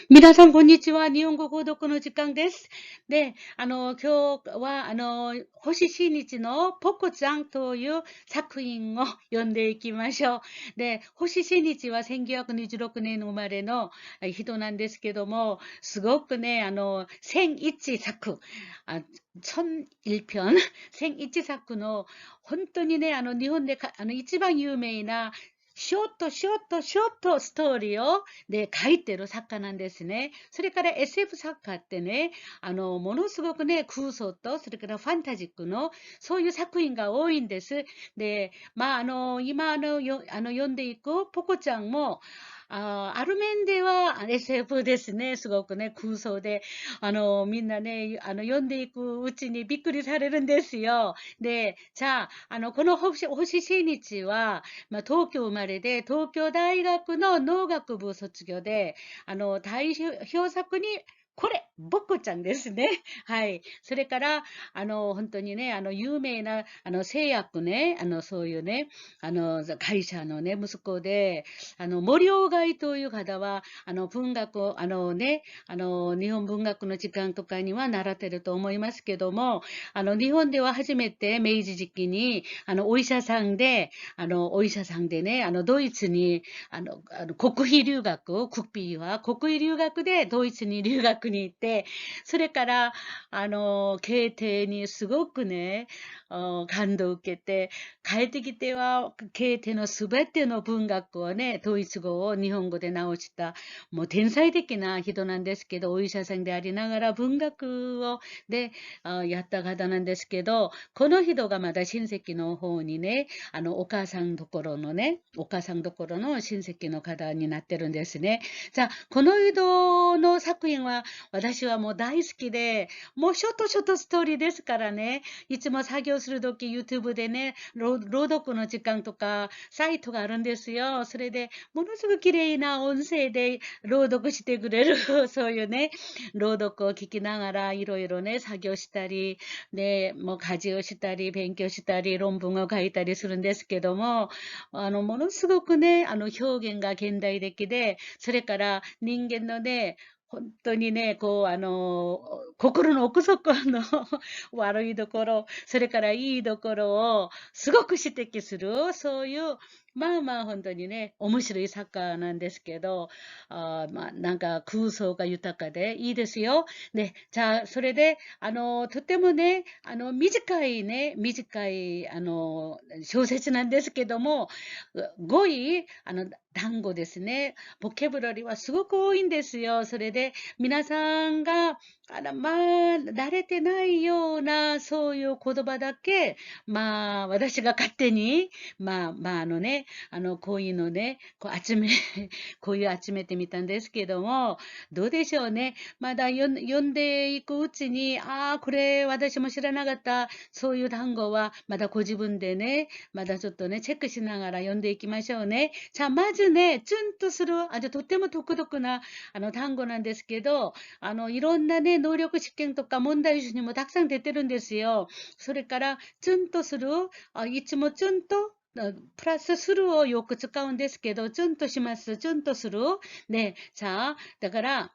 皆さん、こんにちは。日本語購読の時間です。で、今日は、星新日のポコちゃんという作品を読んでいきましょう。で、星新日は1926年生まれの人なんですけども、すごくね、千一作、千一篇、千一作の、本当にね、日本で一番有名なショートストーリーを書いてる作家なんですね。それから SF 作家ってね、ものすごくね、空想と、それからファンタジックの、そういう作品が多いんです。で、今読んでいくポコちゃんも、ある面では SF ですね。すごくね、空想で、みんなね、読んでいくうちにびっくりされるんですよ。で、じゃあ、この星新日は、東京生まれで、東京大学の農学部卒業で、代表作に、これ、ボコちゃんですね。はい。それから、本当にね、有名な、製薬ね、そういうね、会社のね、息子で、森鴎外という方は、文学、日本文学の時間とかには習ってると思いますけども、日本では初めて明治時期に、お医者さんでね、ドイツに、国費留学、国費は国費留学でドイツに留学に行って、それから、経廷にすごくね、感動を受けて、帰ってきては、経廷のすべての文学をね、ドイツ語を日本語で直した、もう天才的な人なんですけど、お医者さんでありながら文学を、で、やった方なんですけど、この人がまだ親戚の方にね、お母さんどころの親戚の方になってるんですね。じゃあ、この人の作品は私はもう大好きで、もうショートストーリーですからね、いつも作業するとき YouTube でね、朗読の時間とかサイトがあるんですよ。それでものすごく綺麗な音声で朗読してくれる、そういうね、朗読を聞きながらいろいろね、作業したり、で、もう家事をしたり、勉強したり、論文を書いたりするんですけども、ものすごくね、表現が現代的で、それから人間のね、本当にね、心の奥底の悪いところ、それからいいところをすごく指摘する、そういう、本当にね、面白い作家なんですけど、なんか空想が豊かでいいですよ。で、じゃあ、それで、とてもね、短い、小説なんですけども、語彙、単語ですね。ボキャブラリーはすごく多いんですよ。それで、皆さんが、慣れてないような、そういう言葉だけ、私が勝手に、こういうのね、こういう集めてみたんですけども、どうでしょうね。まだ読んでいくうちに、これ私も知らなかった、そういう単語は、まだご自分でね、まだちょっとね、チェックしながら読んでいきましょうね。じゃあ、まずね、ツンとする、とっても独特な、単語なんですけど、いろんなね、能力試験とか問題集にもたくさん出てるんですよ。それから、ツンとする、いつもツンと、プラスするをよく使うんですけど、ツンとします。ツンとする。で、さあ、だから、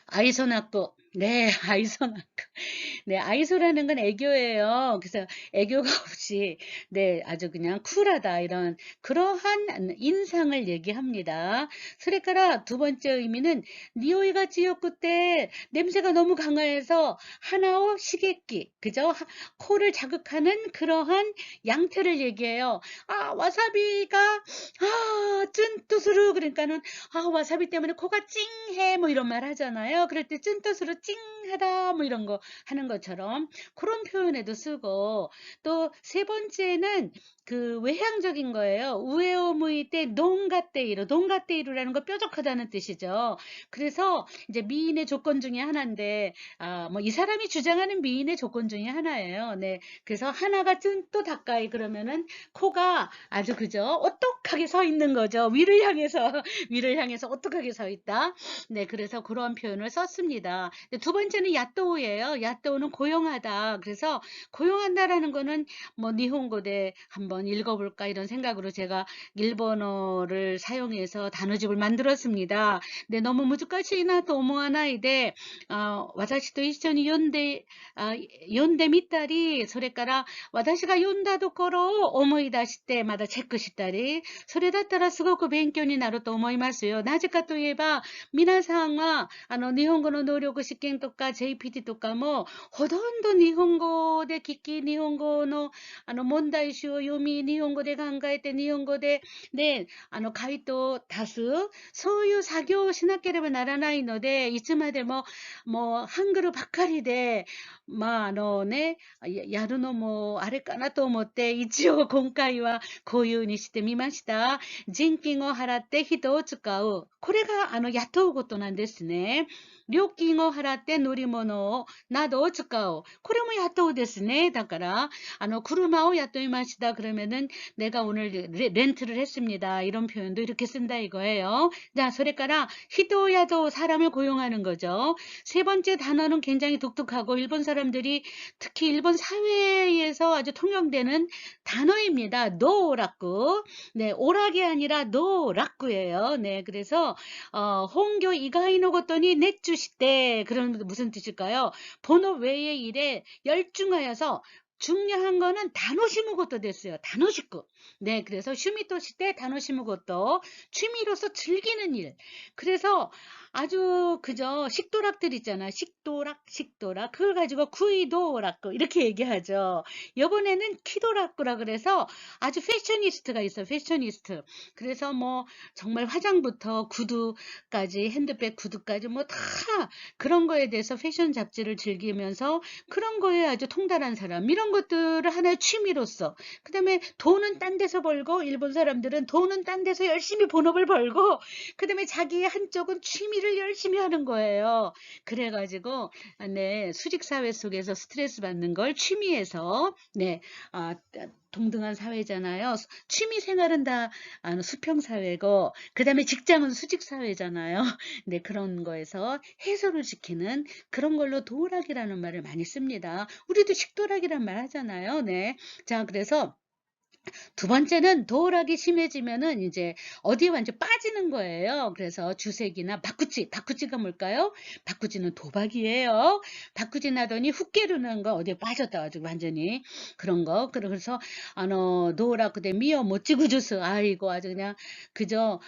아이소나또. 네, 아이소나또. 네, 아이소라는 건 애교예요. 그래서 애교가 없이, 네, 아주 그냥 쿨하다, 이런, 그러한 인상을 얘기합니다. 그러니까 두 번째 의미는, 니오이가 지옥구 때 냄새가 너무 강해서 하나오 시객기, 그죠? 코를 자극하는 그러한 양태를 얘기해요. 쭌뚜스루, 그러니까는, 와사비 때문에 코가 찡해, 뭐 이런 말 하잖아요. 그럴 때 쭌뚜스루 찡하다, 뭐 이런 거 하는 것처럼 그런 표현에도 쓰고, 또 세 번째는 그 외향적인 거예요. 우에오무이 때 농가테이루, 농가테이루라는 거 뾰족하다는 뜻이죠. 그래서 이제 미인의 조건 중에 하나인데, 뭐 이 사람이 주장하는 미인의 조건 중에 하나예요. 네. 그래서 하나가 쭌또 가까이 그러면은 코가 아주 그죠? 오똑하게 서 있는 거죠. 위를 향해서, 위를 향해서 오똑하게 서 있다. 네. 그래서 그런 표현을 썼습니다. 두 번째는 야또우예요. 야또우는 고용하다. 그래서 고용한다라는 거는 뭐 니혼고대 한번 읽어볼까 이런 생각으로 제가 일본어를 사용해서 단어집을 만들었습니다. 네, 너무 무지까지나 또 오모하나이데, 私と一緒に読んでみたり、私が読んだところを思い出してまだチェックしたり、それだったらすごく勉強になると思いますよ。なぜかといえば、皆さんは、日本語の能力試験とか JPT とかも、ほとんど日本語で聞き、日本語の、問題集を読み、日本語で考えて、日本語で、ね、回答を出す、そういう作業をしなければならないので、いつまでも、もう、ハングルばっかりで、まあ、ね、やるのもあれかなと思って、一応今回はこういう風にしてみました。人金を払って人を使う。これが、雇うことなんですね。料金を払って乗り物を、などを使う。これも雇うですね。だから、車を雇いました. 그러면은, 내가 오늘 렌트를 했습니다. 이런 표현도 이렇게 쓴다 이거예요. 자, それから, 히도야도 사람을 고용하는 거죠. 세 번째 단어는 굉장히 독특하고, 일본 사람들이, 특히 일본 사회에서 아주 통용되는 단어입니다. 노라쿠. 네, 오락이 아니라 노라쿠예요. 네, 그래서, 홍교 이가이노 고토니 넷주시대. 그런 무슨 뜻일까요? 본업 외의 일에 열중하여서 중요한 거는 다노시무 것도 됐어요. 다노시쿠. 네, 그래서 슈미토시 때 다노시무 것도 취미로서 즐기는 일. 그래서 아주 그저 식도락들 있잖아. 식도락. 그걸 가지고 쿠이도락구 이렇게 얘기하죠. 요번에는 키도락구라 그래서 아주 패셔니스트가 있어요. 패셔니스트. 그래서 뭐 정말 화장부터 구두까지 핸드백 구두까지 뭐 다 그런 거에 대해서 패션 잡지를 즐기면서 그런 거에 아주 통달한 사람. 이런 것들을 하나의 취미로서. 그 다음에 돈은 딴 데서 벌고 일본 사람들은 돈은 딴 데서 열심히 본업을 벌고 그 다음에 자기의 한쪽은 취미를 열심히 하는 거예요. 그래가지고 네, 수직사회 속에서 스트레스 받는 걸 취미에서 네, 동등한 사회잖아요. 취미 생활은 다 수평사회고 그 다음에 직장은 수직사회잖아요. 네, 그런 거에서 해소를 시키는 그런 걸로 도락이라는 말을 많이 씁니다. 우리도 식도락이란 말 하잖아요. 네. 자, 그래서 두 번째는 도락이 심해지면은 이제 어디에 완전 빠지는 거예요. 그래서 주색이나 바쿠지가 뭘까요? 바쿠지는 도박이에요. 바쿠지 나더니 훅 깨르는 거 어디에 빠졌다 가지고 완전히 그런 거. 그래서 도락 그대 미어 못지구 주스 아이고 아주 그냥 그저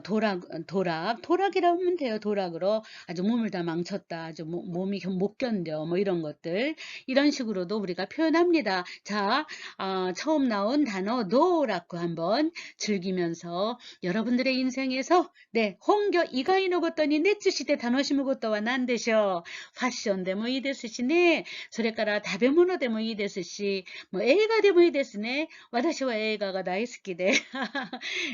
도락이라고 하면 돼요. 도락으로 아주 몸을 다 망쳤다. 아주 몸이 못 견뎌 뭐 이런 것들 이런 식으로도 우리가 표현합니다. 자, 처음 나온 단어 노라고 한번 즐기면서 여러분들의 인생에서 네, 홍교 이가이노 것더니 넷츠시대 단어시무 것도와 난데쇼 패션 でもいいですしね、それから食べ物でもいいですし、もう映画でもいいですね。私は映画が大好きで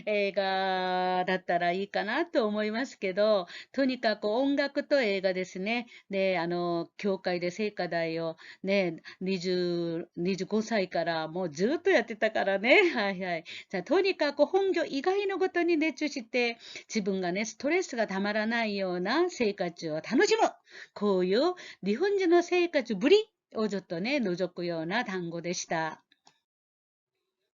映画だったらいいかなと思いますけど、とにかく音楽と映画ですね。で、教会で聖歌隊をね、25歳からもうずっとやってたからね。はいはい。じゃあ、とにかく本業以外のことに熱中して、自分がね、ストレスがたまらないような生活を楽しむ。こういう日本人の生活ぶりをちょっとね、覗くような単語でした。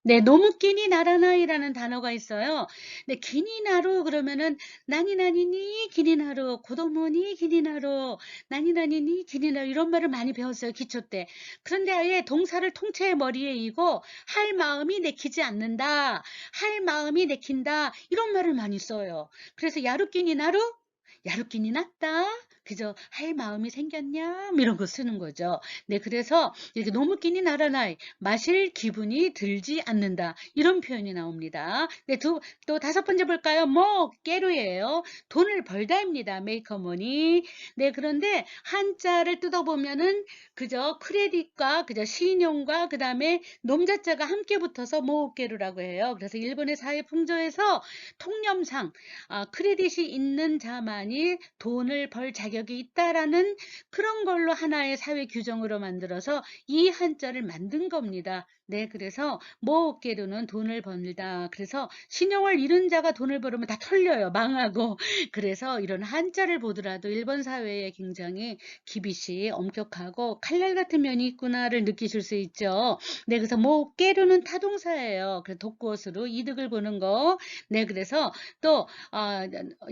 네, 너무 끼니 나라나이라는 단어가 있어요. 네, 기니나루 그러면은 나니나니니 기니나루, 고도모니 기니나루, 나니나니니 기니나루 이런 말을 많이 배웠어요. 기초 때. 그런데 아예 동사를 통째의 머리에 이고 할 마음이 내키지 않는다. 할 마음이 내킨다. 이런 말을 많이 써요. 그래서 야루끼니 나루? 야루끼니 났다. 그죠? 할 마음이 생겼냐? 이런 거 쓰는 거죠. 네, 그래서 이렇게 너무 끼니 나라나이 마실 기분이 들지 않는다. 이런 표현이 나옵니다. 네, 또 다섯 번째 볼까요? 뭐 깨루예요. 돈을 벌다입니다. 메이커 머니. 네, 그런데 한자를 뜯어보면은 그저 크레딧과 그저 신용과 그 다음에 놈자자가 함께 붙어서 모깨루라고 해요. 그래서 일본의 사회 풍조에서 통념상 크레딧이 있는 자만이 돈을 벌 자격이 있다라는 그런 걸로 하나의 사회 규정으로 만들어서 이 한자를 만든 겁니다. 네, 그래서 모으게로는 돈을 벌다. 그래서 신용을 잃은 자가 돈을 벌으면 다 털려요. 망하고. 그래서 이런 한자를 보더라도 일본 사회에 굉장히 기비시 엄격하고 칼날 같은 면이 있구나를 느끼실 수 있죠. 네, 그래서 모으게로는 타동사예요. 그래서 독것으로 이득을 보는 거. 네, 그래서 또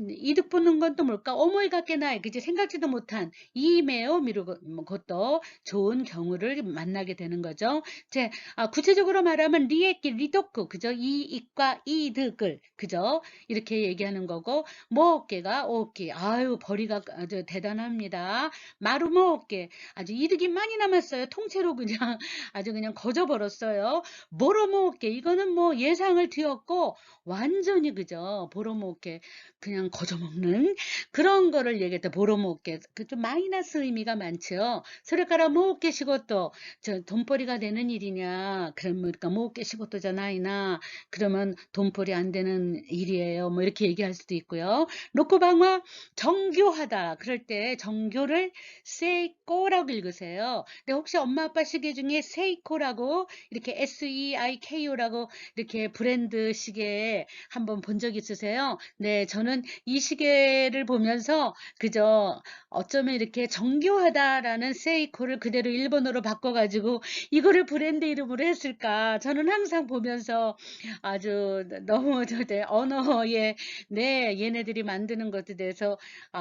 이득 보는 건 또 뭘까? 어머니 같게나 그지 생각지도 못한 이메오 미루고 것도 좋은 경우를 만나게 되는 거죠. 제 구체적으로 말하면 리에끼 리도크 그죠? 이익과 이득을 그죠? 이렇게 얘기하는 거고 모어깨가 오깨 아유 벌이가 아주 대단합니다. 마루모어깨 아주 이득이 많이 남았어요. 통째로 그냥 아주 그냥 거저 벌었어요. 모로모어깨 이거는 뭐 예상을 뒤엎고 완전히 그죠? 보로모어깨 그냥 거저 먹는 그런 거를 얘기했다. 보로모어깨 그좀 마이너스 의미가 많죠. 소리가라 모어깨 시고또 저 돈벌이가 되는 일이냐? 그러니까 뭐 깨시고또잖아이나 그러면 돈벌이 안 되는 일이에요. 뭐 이렇게 얘기할 수도 있고요. 로코방화 정교하다. 그럴 때 정교를 세이코라고 읽으세요. 근데 혹시 엄마 아빠 시계 중에 세이코라고 이렇게 SEIKO라고 이렇게 브랜드 시계 한번 본 적 있으세요? 네, 저는 이 시계를 보면서 그저 어쩌면 이렇게 정교하다라는 세이코를 그대로 일본어로 바꿔가지고 이거를 브랜드 이름으로 했을까? 저는 항상 보면서 아주 너무 언어에 네 얘네들이 만드는 것에 대해서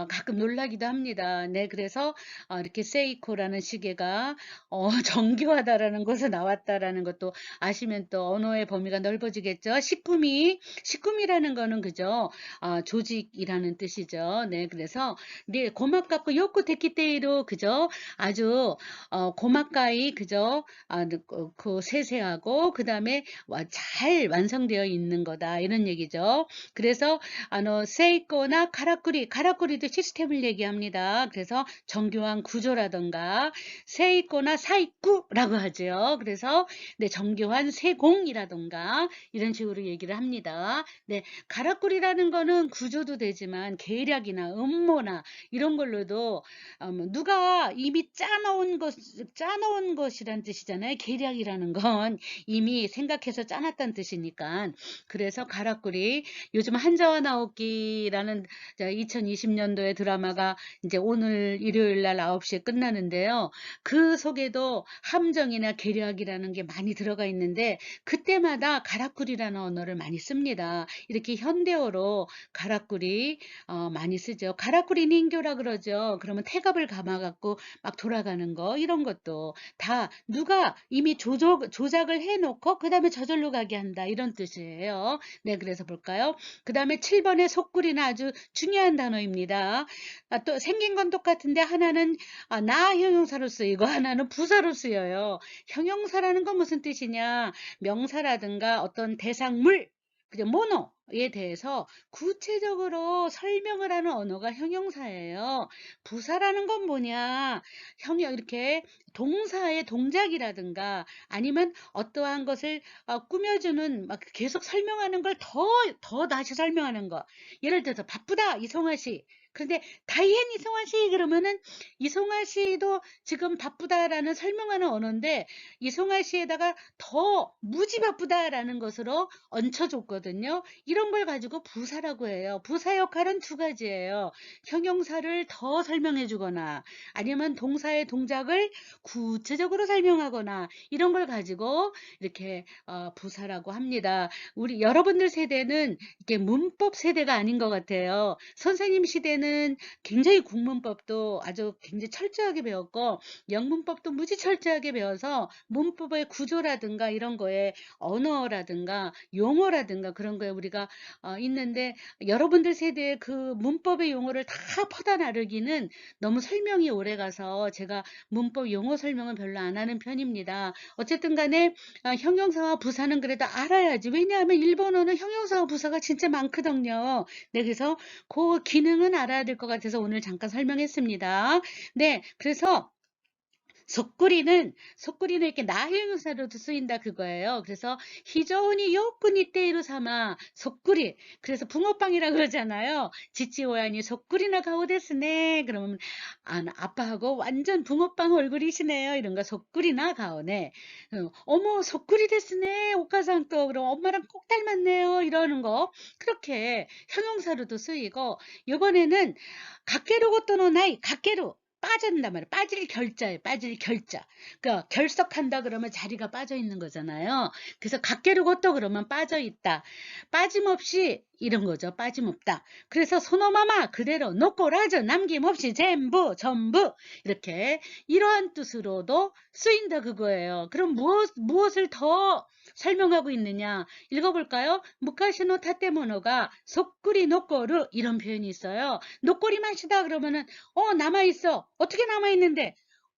가끔 놀라기도 합니다. 네 그래서 이렇게 세이코라는 시계가 정교하다라는 것에서 나왔다라는 것도 아시면 또 언어의 범위가 넓어지겠죠. 시쿠미라는 거는 그죠? 조직이라는 뜻이죠. 네 그래서 네 고맙갖고 요코 데키테이로 그죠? 아주 고마까이 그죠? 그 세세하고 그 다음에 잘 완성되어 있는 거다 이런 얘기죠. 그래서 세이코나 카라쿠리도 시스템을 얘기합니다. 그래서 정교한 구조라던가 세이코나 사이쿠라고 하죠. 그래서 네, 정교한 세공이라던가 이런 식으로 얘기를 합니다. 네, 가라꾸리라는 거는 구조도 되지만 계략이나 음모나 이런 걸로도 누가 이미 짜놓은 것이란 뜻이잖아요. 계략이라는 건 이미 생각해서 짜놨다는 뜻이니까. 그래서 가락구리 요즘 한자와 나오기라는 2020년도의 드라마가 이제 오늘 일요일 날 9시에 끝나는데요. 그 속에도 함정이나 계략이라는 게 많이 들어가 있는데 그때마다 가락구리라는 언어를 많이 씁니다. 이렇게 현대어로 가락구리 많이 쓰죠. 가라꾸리 닌교라 그러죠. 그러면 태갑을 감아갖고 막 돌아가는 거 이런 것도 다 누가 이미 조작을 해놓고 그 다음에 저절로 가게 한다 이런 뜻이에요. 네 그래서 볼까요? 그 다음에 7번의 속구리는 아주 중요한 단어입니다. 또 생긴 건 똑같은데 하나는 나 형용사로 쓰이고 하나는 부사로 쓰여요. 형용사라는 건 무슨 뜻이냐? 명사라든가 어떤 대상물 그죠? 모노에 대해서 구체적으로 설명을 하는 언어가 형용사예요. 부사라는 건 뭐냐? 이렇게 동사의 동작이라든가 아니면 어떠한 것을 꾸며주는 막 계속 설명하는 걸 더 다시 설명하는 거. 예를 들어서 바쁘다 이성화 씨. 그런데 다이앤 이성화 씨 그러면은 이성화 씨도 지금 바쁘다라는 설명하는 언어인데 이성화 씨에다가 더 무지 바쁘다라는 것으로 얹혀줬거든요. 이런 걸 가지고 부사라고 해요. 부사 역할은 두 가지예요. 형용사를 더 설명해 주거나 아니면 동사의 동작을 구체적으로 설명하거나 이런 걸 가지고 이렇게 부사라고 합니다. 우리 여러분들 세대는 이게 문법 세대가 아닌 것 같아요. 선생님 시대는 굉장히 국문법도 아주 굉장히 철저하게 배웠고 영문법도 무지 철저하게 배워서 문법의 구조라든가 이런 거에 언어라든가 용어라든가 그런 거에 우리가 있는데 여러분들 세대의 그 문법의 용어를 다 퍼다 나르기는 너무 설명이 오래 가서 제가 문법 용어 설명은 별로 안 하는 편입니다. 어쨌든 간에 형용사와 부사는 그래도 알아야지. 왜냐하면 일본어는 형용사와 부사가 진짜 많거든요. 네, 그래서 그 기능은 알아야 될 것 같아서 오늘 잠깐 설명했습니다. 네, 그래서 속구리는 이렇게 나형용사로도 쓰인다 그거예요. 그래서 히저니 요꾸니 때이루 삼아 속구리. 그래서 붕어빵이라 그러잖아요. 지찌오야니 속구리나 가오ですね. 그러면 아빠하고 완전 붕어빵 얼굴이시네요. 이런 거 속구리나 가오네. 어머 속구리 ですね. 오카상 또 그럼 엄마랑 꼭 닮았네요. 이러는 거. 그렇게 형용사로도 쓰이고 이번에는 각계로 고토노 나이 각계로 빠진단 말이에요. 빠질 결자예요. 빠질 결자. 그러니까 결석한다 그러면 자리가 빠져 있는 거잖아요. 그래서 각계르고또 그러면 빠져 있다. 빠짐없이 이런 거죠. 빠짐없다. 그래서 소노마마 그대로 놓고라죠. 남김없이 전부 이렇게 이러한 뜻으로도 쓰인다 그거예요. 그럼 무엇을 더 설명하고 있느냐 읽어볼까요? 무카시노 타테모노가 속구리 노꼬르 이런 표현이 있어요. 노꼬리 맛이다 그러면은 남아있어. 어떻게 남아있는데?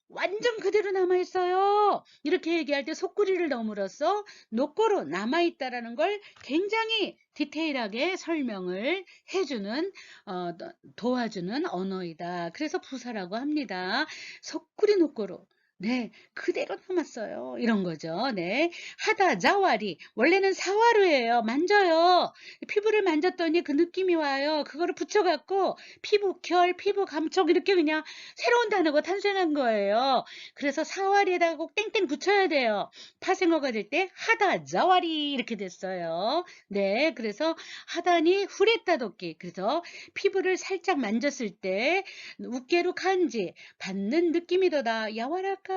완전 그대로 남아있어요. 이렇게 얘기할 때 속구리를 넣음으로써 노꼬로 남아있다라는 걸 굉장히 디테일하게 설명을 해주는 도와주는 언어이다. 그래서 부사라고 합니다. 속구리 노꼬로 네, 그대로 남았어요. 이런 거죠. 네. 하다, 자와리. 원래는 사와르예요. 만져요. 피부를 만졌더니 그 느낌이 와요. 그거를 붙여갖고 피부 결, 피부 감촉 이렇게 그냥 새로운 단어가 탄생한 거예요. 그래서 사와리에다가 꼭 땡땡 붙여야 돼요. 파생어가 될 때 하다, 자와리 이렇게 됐어요. 네, 그래서 하다니 후레따도끼. 그래서 피부를 살짝 만졌을 때 우깨루 간지 받는 느낌이더다. 야와라카이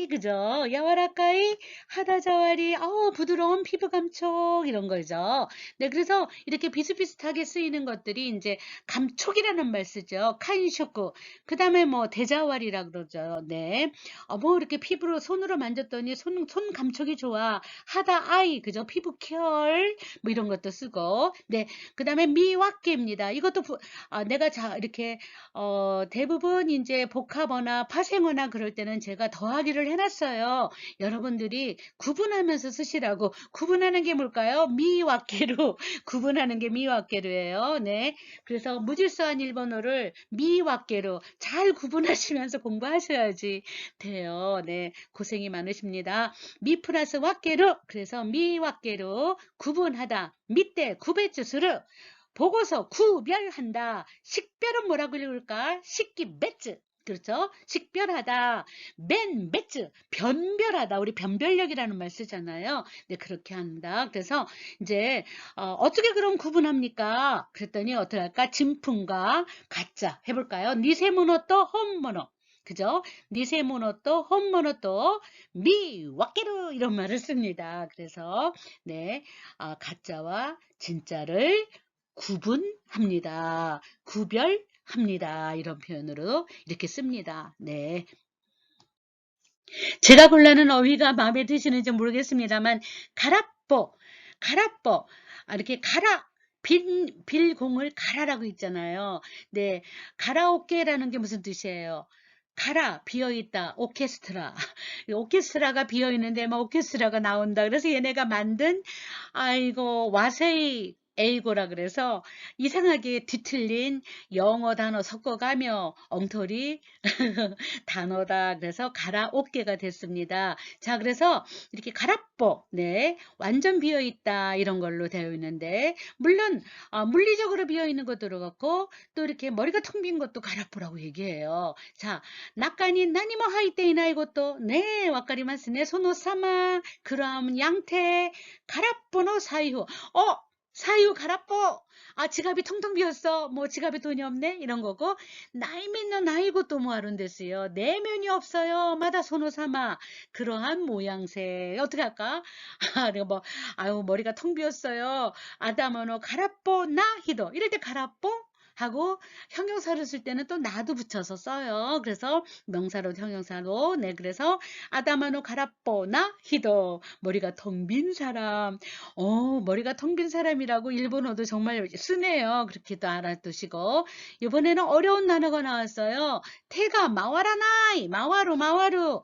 그죠? 야와라카이 하다자와리 부드러운 피부 감촉 이런 거죠. 네, 그래서 이렇게 비슷비슷하게 쓰이는 것들이 이제 감촉이라는 말 쓰죠. 칸쇼쿠. 그 다음에 뭐 대자왈이라 그러죠. 네. 뭐 이렇게 피부로 손으로 만졌더니 손 감촉이 좋아. 하다 아이 그죠? 피부 결 뭐 이런 것도 쓰고. 네. 그 다음에 미와케입니다. 이것도 내가 이렇게 대부분 이제 복합어나 파생어나 그럴 때는 제가 더하기를 해놨어요. 여러분들이 구분하면서 쓰시라고. 구분하는 게 뭘까요? 미와케루. 구분하는 게 미와케루예요. 네. 그래서 무질서한 일본어를 미와케루 잘 구분하시면서 공부하셔야지 돼요. 네. 고생이 많으십니다. 미 플러스 와케루. 그래서 미와케루 구분하다. 밑에 구배주스를 보고서 구별한다. 식별은 뭐라고 읽을까? 식기 배츠. 그렇죠? 식별하다. 맨 배츠. 변별하다. 우리 변별력이라는 말 쓰잖아요. 네, 그렇게 한다. 그래서 이제 어떻게 그럼 구분합니까? 그랬더니 어떻게 할까? 진품과 가짜 해볼까요? 니세모노 또 홈모노. 그죠? 니세모노 또 홈모노 또 미와케루 이런 말을 씁니다. 그래서 네, 가짜와 진짜를 구분합니다. 구별합니다. 이런 표현으로 이렇게 씁니다. 네. 제가 골라는 어휘가 마음에 드시는지 모르겠습니다만 가라뽀 이렇게 가라 빌공을 가라라고 있잖아요. 네, 가라오케라는 게 무슨 뜻이에요? 가라 비어있다 오케스트라 오케스트라가 비어있는데 막 오케스트라가 나온다. 그래서 얘네가 만든 아이고 와세이 에이고라 그래서 이상하게 뒤틀린 영어 단어 섞어가며 엉터리 단어다. 그래서 가라오케가 됐습니다. 자, 그래서 이렇게 가라뽀, 네, 완전 비어 있다 이런 걸로 되어 있는데 물론 물리적으로 비어 있는 것도 들어갔고 또 이렇게 머리가 텅 빈 것도 가라뽀라고 얘기해요. 자, 낙간이 나니모 하이테이나 이것도 네, 와까리마스네 소노사마 그럼 양태 가라뽀노 사유 사유 가라뽀 지갑이 텅텅 비었어. 뭐 지갑에 돈이 없네 이런 거고 나이 믿는 나이고 또 뭐하는 데스요. 내면이 없어요. 마다 소노사마 그러한 모양새 어떻게 할까? 내가 뭐 머리가 텅 비었어요. 아다모노 가라뽀 나히도 이럴 때 가라뽀 하고 형용사를 쓸 때는 또 나도 붙여서 써요. 그래서 명사로 형용사로 네 그래서 아다마노 가라뽀나 히도 머리가 텅 빈 사람 머리가 텅 빈 사람이라고 일본어도 정말 쓰네요. 그렇게도 알아두시고 이번에는 어려운 단어가 나왔어요. 태가 마와라나이 마와루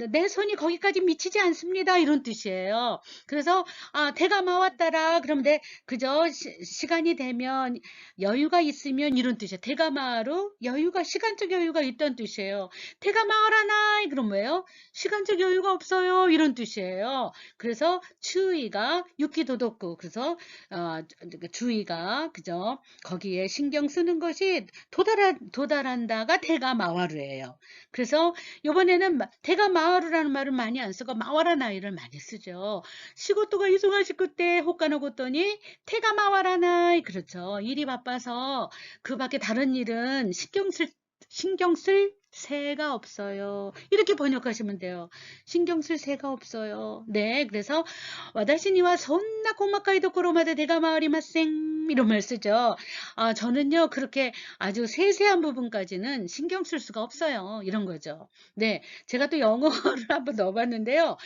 내 손이 거기까지 미치지 않습니다. 이런 뜻이에요. 그래서 태가 마왔다라 그럼 그저 시간이 되면 여유가 있 있으면 이런 뜻이에요. 대가마루 여유가 시간적 여유가 있다는 뜻이에요. 대가마라나이 그럼 뭐예요? 시간적 여유가 없어요. 이런 뜻이에요. 그래서 추위가 유키도덕구 그래서 주의가 그죠? 거기에 신경 쓰는 것이 도달한다가 대가마와루예요. 그래서 이번에는 대가마와루라는 말을 많이 안 쓰고 마와라나이를 많이 쓰죠. 시고토가 이송하시고 때 호가노 고토니 태가마와라나이 그렇죠. 일이 바빠서 그 밖에 다른 일은 신경 쓸 새가 없어요. 이렇게 번역하시면 돼요. 신경 쓸 새가 없어요. 네, 그래서 와다시니와 손나 고마카이 도코로마데 대가마와리마생 이런 말 쓰죠. 저는요 그렇게 아주 세세한 부분까지는 신경 쓸 수가 없어요. 이런 거죠. 네, 제가 또 영어를 한번 넣어봤는데요.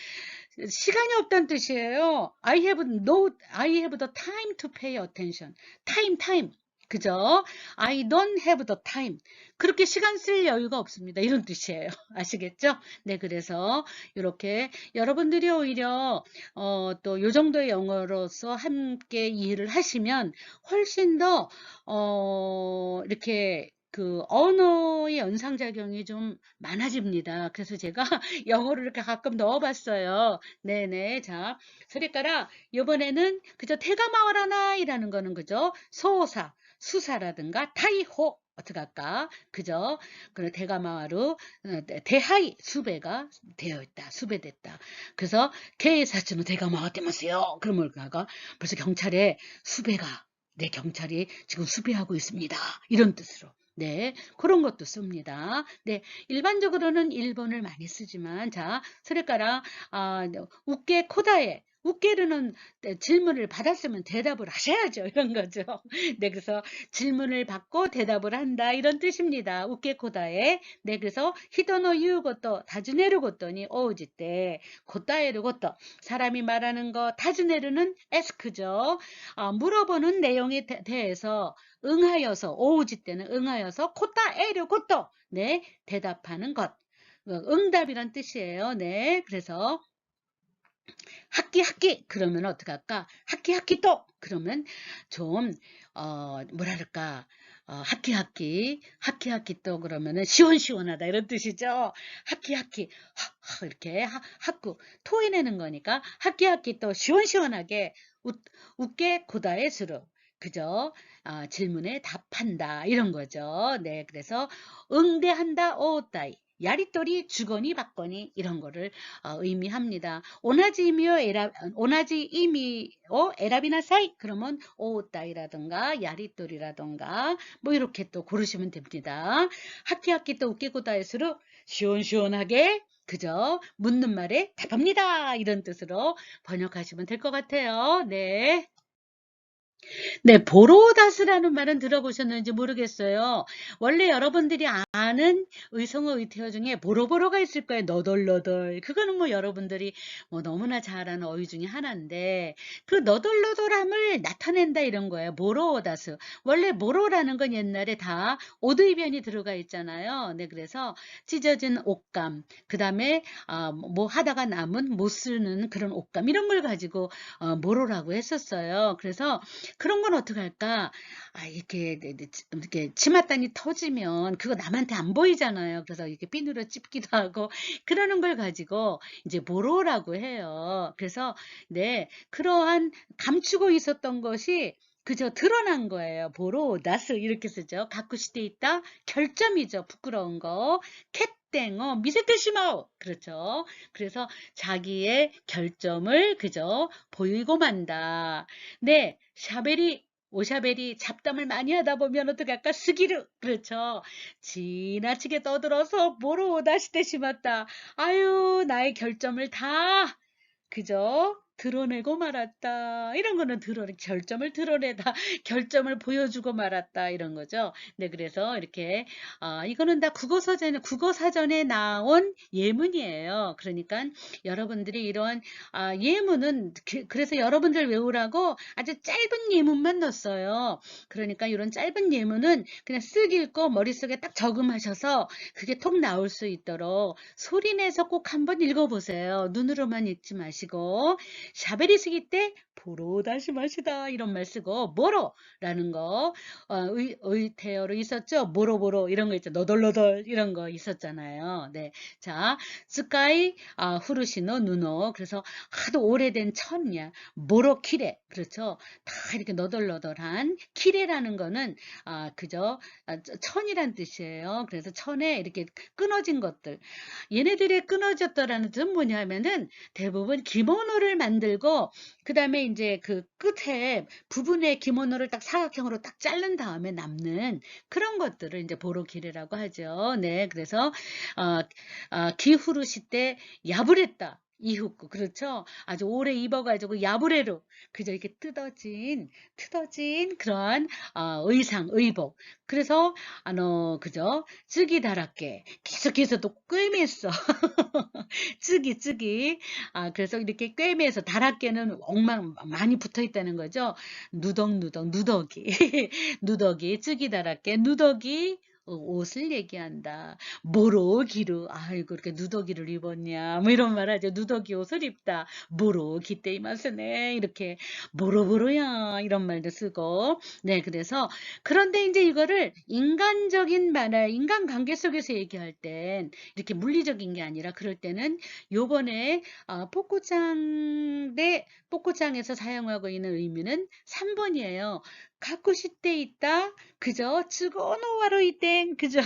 시간이 없다는 뜻이에요. I have the time to pay attention. time. 그죠? I don't have the time. 그렇게 시간 쓸 여유가 없습니다. 이런 뜻이에요. 아시겠죠? 네, 그래서 이렇게 여러분들이 오히려 또 요 정도의 영어로서 함께 일을 하시면 훨씬 더 이렇게 그 언어의 연상작용이 좀 많아집니다. 그래서 제가 영어를 이렇게 가끔 넣어봤어요. 네네. 자, 소리가라 이번에는 그저 태가마와라나이라는 거는 그죠? 소사, 수사라든가 타이호 어떻게 할까? 그죠? 그 대가마와루 대하이 수배가 되어 있다. 수배됐다. 그래서 케이사츠노 대가마와테마스요. 그러면 뭘까? 벌써 경찰에 수배가 네, 경찰이 지금 수배하고 있습니다. 이런 뜻으로. 네, 그런 것도 씁니다. 네, 일반적으로는 1번을 많이 쓰지만, 자, 소리가라, 우께 코다에, 우께르는 질문을 받았으면 대답을 하셔야죠. 이런 거죠. 네, 그래서 질문을 받고 대답을 한다. 이런 뜻입니다. 우께 코다에. 네, 그래서 히도노 유고또 다주네르 고또니 오우지 때, 고따에르 고또. 사람이 말하는 거, 다주네르는 에스크죠. 물어보는 내용에 대해서 응하여서 오우지 때는 응하여서 코타 에르 고또 네 대답하는 것 응답이란 뜻이에요. 네 그래서 학기 그러면 어떡할까? 학기 또 그러면 좀 뭐랄까 학기 또 그러면은 시원시원하다 이런 뜻이죠. 학기 이렇게 학구 토해내는 거니까 학기 또 시원시원하게 웃게 고다에 스루 그죠? 질문에 답한다 이런 거죠. 네, 그래서 응대한다 오따이 야리또리 주거니 받거니 이런 거를 의미합니다. 오나지 이미요 에라비나사이 그러면 오따이라든가 야리또리라든가 뭐 이렇게 또 고르시면 됩니다. 학기 또 웃기고다에스로 시원시원하게 그죠? 묻는 말에 답합니다. 이런 뜻으로 번역하시면 될 것 같아요. 네. 네, 보로다스라는 말은 들어보셨는지 모르겠어요. 원래 여러분들이 아는 의성어 의태어 중에 보로보로가 있을 거예요. 너덜너덜. 그거는 뭐 여러분들이 뭐 너무나 잘 아는 어휘 중에 하나인데 그 너덜너덜함을 나타낸다 이런 거예요. 보로다스. 원래 보로라는 건 옛날에 다 오드이변이 들어가 있잖아요. 네, 그래서 찢어진 옷감, 그 다음에 뭐 하다가 남은 못 쓰는 그런 옷감 이런 걸 가지고 모로라고 했었어요. 그래서 그런 건 어떡할까? 이렇게 치맛단이 터지면 그거 남한테 안 보이잖아요. 그래서 이렇게 비누로 찝기도 하고 그러는 걸 가지고 이제 모로라고 해요. 그래서 네, 그러한 감추고 있었던 것이 그저 드러난 거예요. 보로다스 이렇게 쓰죠. 가쿠시대 있다. 결점이죠. 부끄러운 거. 캣땡어 미세테시마오 그렇죠. 그래서 자기의 결점을 그저 보이고 만다. 네, 오샤베리 잡담을 많이 하다 보면 어떡할까? 스기르 그렇죠. 지나치게 떠들어서 모로다시대 심었다. 아유 나의 결점을 다 그죠? 드러내고 말았다. 이런 거는 결점을 드러내다, 결점을 보여주고 말았다. 이런 거죠. 네, 그래서 이렇게, 이거는 다 국어사전에 나온 예문이에요. 그러니까 여러분들이 이런, 예문은, 그래서 여러분들 외우라고 아주 짧은 예문만 넣었어요. 그러니까 이런 짧은 예문은 그냥 쓱 읽고 머릿속에 딱 저금하셔서 그게 톡 나올 수 있도록 소리내서 꼭 한번 읽어보세요. 눈으로만 읽지 마시고 샤베리 쓰기 때 보로 다시 마시다 이런 말 쓰고 모로라는 거 의태어로 있었죠. 모로모로 이런 거 있죠. 너덜너덜 이런 거 있었잖아요. 네, 자, 스카이 후르시노 누노 그래서 하도 오래된 천이야. 모로키레 그렇죠. 다 이렇게 너덜너덜한 키레라는 거는 그저 천이란 뜻이에요. 그래서 천에 이렇게 끊어진 것들 얘네들이 끊어졌더라는 뜻은 뭐냐면은 대부분 기모노를 만들고 그 다음에 이제 그 끝에 부분에 기모노를 딱 사각형으로 딱 자른 다음에 남는 그런 것들을 이제 보로기레라고 하죠. 네, 그래서 기후르시 때 야브랬다. 이후구 그렇죠. 아주 오래 입어가지고 야브레로 그저 이렇게 뜯어진 그러한 의상 의복. 그래서 그죠 쯔기다랗게 계속해서 또 꿰맸어. 쯔기. 그래서 이렇게 꿰매서 다랗게는 엉망 많이 붙어 있다는 거죠. 누더기. 누더기, 쯔기다랗게, 누더기, 옷을 얘기한다. 모로기루. 아이고, 이렇게 누더기를 입었냐. 뭐 이런 말 하죠. 누더기 옷을 입다. 모로기 때 이마스네. 이렇게, 모로보로야. 이런 말도 쓰고. 네, 그래서, 그런데 이제 이거를 인간적인 만화, 인간관계 속에서 얘기할 땐, 이렇게 물리적인 게 아니라 그럴 때는 요번에 복고장에서 사용하고 있는 의미는 3번이에요. 갖고 싶대 있다. 그죠? 츠고노와로 이땡. 그죠?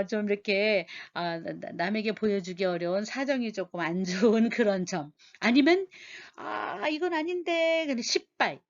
좀 이렇게 남에게 보여주기 어려운 사정이 조금 안 좋은 그런 점. 아니면 이건 아닌데. 근데 실패.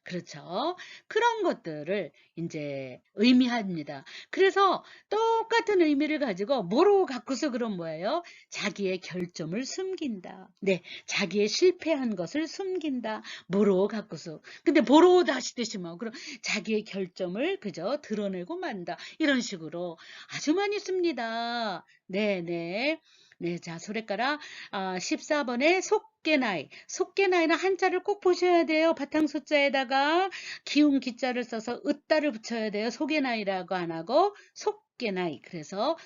그렇죠. 그런 것들을 이제 의미합니다. 그래서 똑같은 의미를 가지고 뭐로 갖고서 그럼 뭐예요? 자기의 결점을 숨긴다. 네, 자기의 실패한 것을 숨긴다. 뭐로 갖고서. 근데 보로 다시 뜻이 뭐 그럼 자기의 결점을 그저 드러내고 만다. 이런 식으로 아주 많이 씁니다. 네, 네. 네, 자, 소래가라 14번에 속개나이. 속개나이는 한자를 꼭 보셔야 돼요. 바탕소자에다가 기운 기자를 써서 으따를 붙여야 돼요. 속개나이라고 안 하고 속개나이. 그래서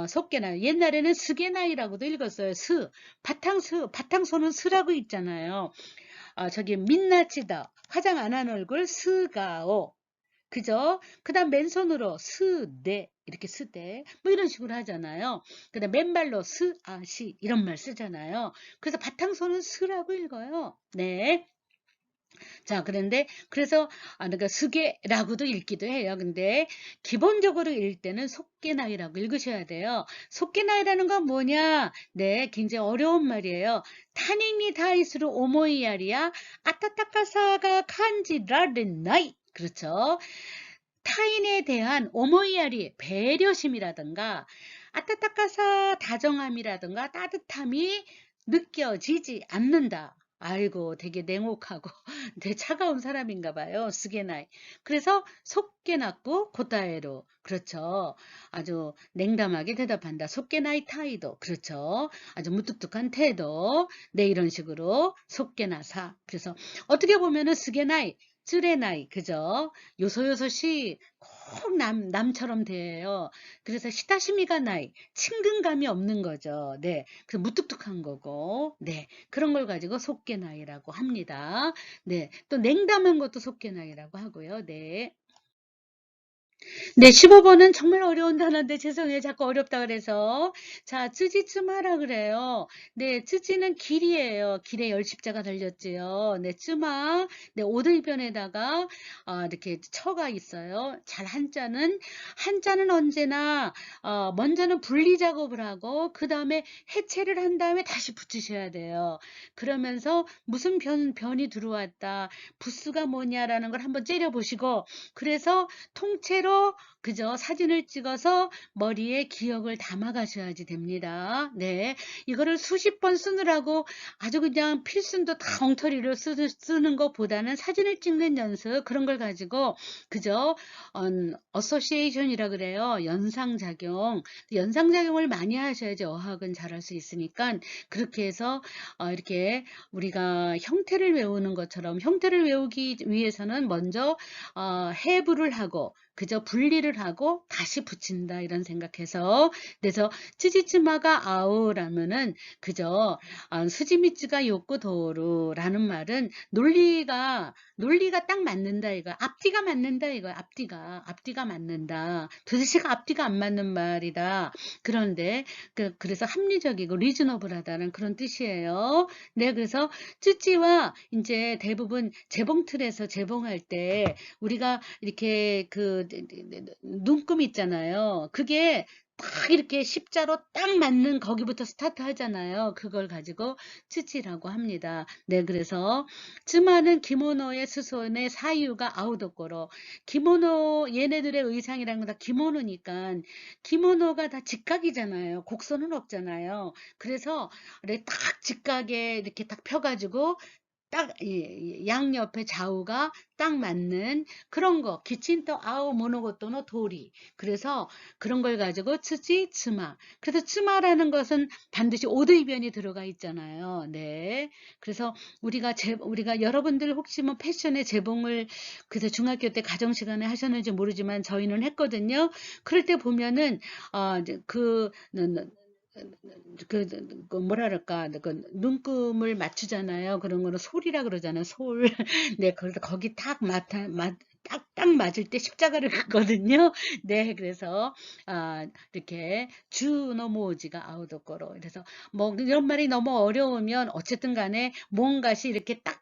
속개나이. 옛날에는 스개나이라고도 읽었어요. 바탕소는 스라고 있잖아요. 저기 민낯이다. 화장 안 한 얼굴 스가오. 그죠? 그 다음 맨손으로 스대 이렇게 스대 뭐 이런 식으로 하잖아요. 그 다음 맨발로 스아시 이런 말 쓰잖아요. 그래서 바탕손은 스라고 읽어요. 네. 자, 그래서 그러니까 스게라고도 읽기도 해요. 근데 기본적으로 읽을 때는 속게나이라고 읽으셔야 돼요. 속게나이라는 건 뭐냐? 네, 굉장히 어려운 말이에요. 타닝니 다이스로 오모이야리야 아타타카사가 칸지라는 나이. 그렇죠. 타인에 대한 오모이야리 배려심이라든가 아타타카사 다정함이라든가 따뜻함이 느껴지지 않는다. 아이고 되게 냉혹하고 되게 차가운 사람인가 봐요. 스게나이. 그래서 속게났고 고타에로 그렇죠. 아주 냉담하게 대답한다. 속게나이 타이도 그렇죠. 아주 무뚝뚝한 태도. 네 이런 식으로 속게나사. 그래서 어떻게 보면은 스게나이 쯔레나이 그죠? 요소요소시 꼭 남처럼 돼요. 그래서 시다시미가 나이 친근감이 없는 거죠. 네, 그 무뚝뚝한 거고, 네 그런 걸 가지고 속개나이라고 합니다. 네, 또 냉담한 것도 속개나이라고 하고요. 네. 네, 15번은 정말 어려운 단어인데 죄송해요. 자꾸 어렵다 그래서. 자, 쯔지쯔마라 그래요. 네, 쯔지는 길이에요. 길에 열십자가 달렸지요. 네, 쯔마. 네, 오들변에다가 이렇게 처가 있어요. 잘 한자는 언제나 먼저는 분리 작업을 하고 그 다음에 해체를 한 다음에 다시 붙이셔야 돼요. 그러면서 무슨 변이 들어왔다. 부수가 뭐냐라는 걸 한번 째려보시고 그래서 통째로 그저 사진을 찍어서 머리에 기억을 담아 가셔야지 됩니다. 네. 이거를 수십 번 쓰느라고 아주 그냥 필순도 다 엉터리로 쓰는 것보다는 사진을 찍는 연습 그런 걸 가지고 그저 어소시에이션이라 그래요. 연상작용. 연상작용을 많이 하셔야지 어학은 잘할 수 있으니까 그렇게 해서 이렇게 우리가 형태를 외우는 것처럼 형태를 외우기 위해서는 먼저 해부를 하고 그저 분리를 하고 다시 붙인다 이런 생각해서 그래서 찌지츠마가 아오라면은 그저 수지미츠가 요코도루라는 말은 논리가 딱 맞는다 이거 앞뒤가 맞는다 이거 앞뒤가 맞는다 도대체가 앞뒤가 안 맞는 말이다 그런데 그래서 합리적이고 리즈너블하다는 그런 뜻이에요. 네, 그래서 쯔찌와 이제 대부분 재봉 틀에서 재봉할 때 우리가 이렇게 그 눈금 있잖아요. 그게 딱 이렇게 십자로 딱 맞는 거기부터 스타트 하잖아요. 그걸 가지고 츠치라고 합니다. 네, 그래서 츠마는 기모노의 수선의 사유가 아우도꼬로 기모노 얘네들의 의상이라는 건 다 기모노니까 기모노가 다 직각이잖아요. 곡선은 없잖아요. 그래서 딱 직각에 이렇게 딱 펴가지고 딱 양옆에 좌우가 딱 맞는 그런 거 기친또 아오 모노고토노 도리 그래서 그런 걸 가지고 츠지 츠마 그래서 츠마라는 것은 반드시 오드이변이 들어가 있잖아요. 네 그래서 우리가 여러분들 혹시 뭐 패션의 재봉을 그래서 중학교 때 가정 시간에 하셨는지 모르지만 저희는 했거든요. 그럴 때 보면은 뭐랄까 그 눈금을 맞추잖아요. 그런 거는 솔이라 그러잖아요. 솔. 네, 그래서 거기 딱 맞을 때 십자가를 긋거든요. 네, 그래서 이렇게 주노모지가 아우도거로 그래서 뭐 이런 말이 너무 어려우면 어쨌든 간에 뭔가시 이렇게 딱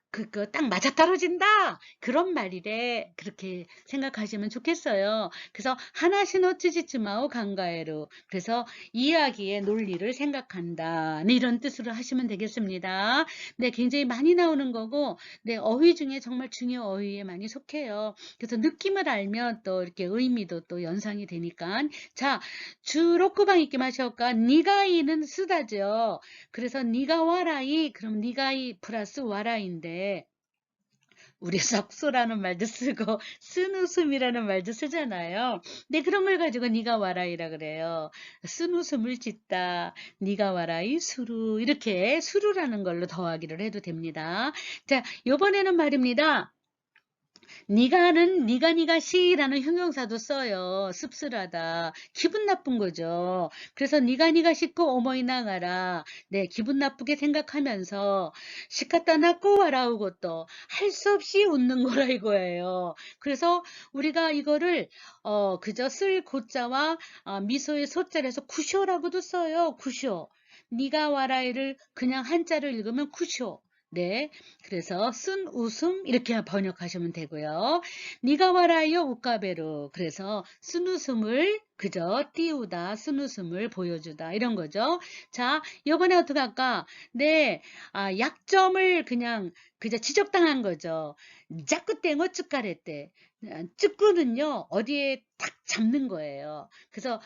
맞아떨어진다 그런 말이래 그렇게 생각하시면 좋겠어요. 그래서 하나시노 찌지츠마오 강가에루 그래서 이야기의 논리를 생각한다. 네, 이런 뜻으로 하시면 되겠습니다. 네, 굉장히 많이 나오는 거고, 네, 어휘 중에 정말 중요 어휘에 많이 속해요. 그래서 느낌을 알면 또 이렇게 의미도 또 연상이 되니까. 자, 주로쿠방 있게 마셔까? 니가이는 쓰다죠. 그래서 니가 와라이, 그럼 니가이 플러스 와라인데, 우리 썩소라는 말도 쓰고 쓴웃음이라는 말도 쓰잖아요. 근데 그런 걸 가지고 네가 와라이라 그래요. 쓴웃음을 짓다. 네가 와라이 수루 이렇게 수루라는 걸로 더하기를 해도 됩니다. 자, 요번에는 말입니다. 니가 시라는 형용사도 써요. 씁쓸하다. 기분 나쁜 거죠. 그래서 니가 씻고 어머니 나가라. 네, 기분 나쁘게 생각하면서 시카타 나고 와라우고 또 할 수 없이 웃는 거라 이거예요. 그래서 우리가 이거를 그저 쓸 고자와 미소의 소자를 해서 쿠쇼라고도 써요. 쿠쇼. 니가 와라이를 그냥 한자를 읽으면 쿠쇼. 네, 그래서 쓴 웃음 이렇게 번역하시면 되고요. 니가 와라요 우까베루 그래서 쓴 웃음을 그저 띄우다 쓴 웃음을 보여주다 이런 거죠. 자, 이번에 어떻게 할까? 네, 약점을 그저 지적당한 거죠. 자꾸땡어 쭈까레떼 쭈꾸는요 어디에 딱 잡는 거예요. 그래서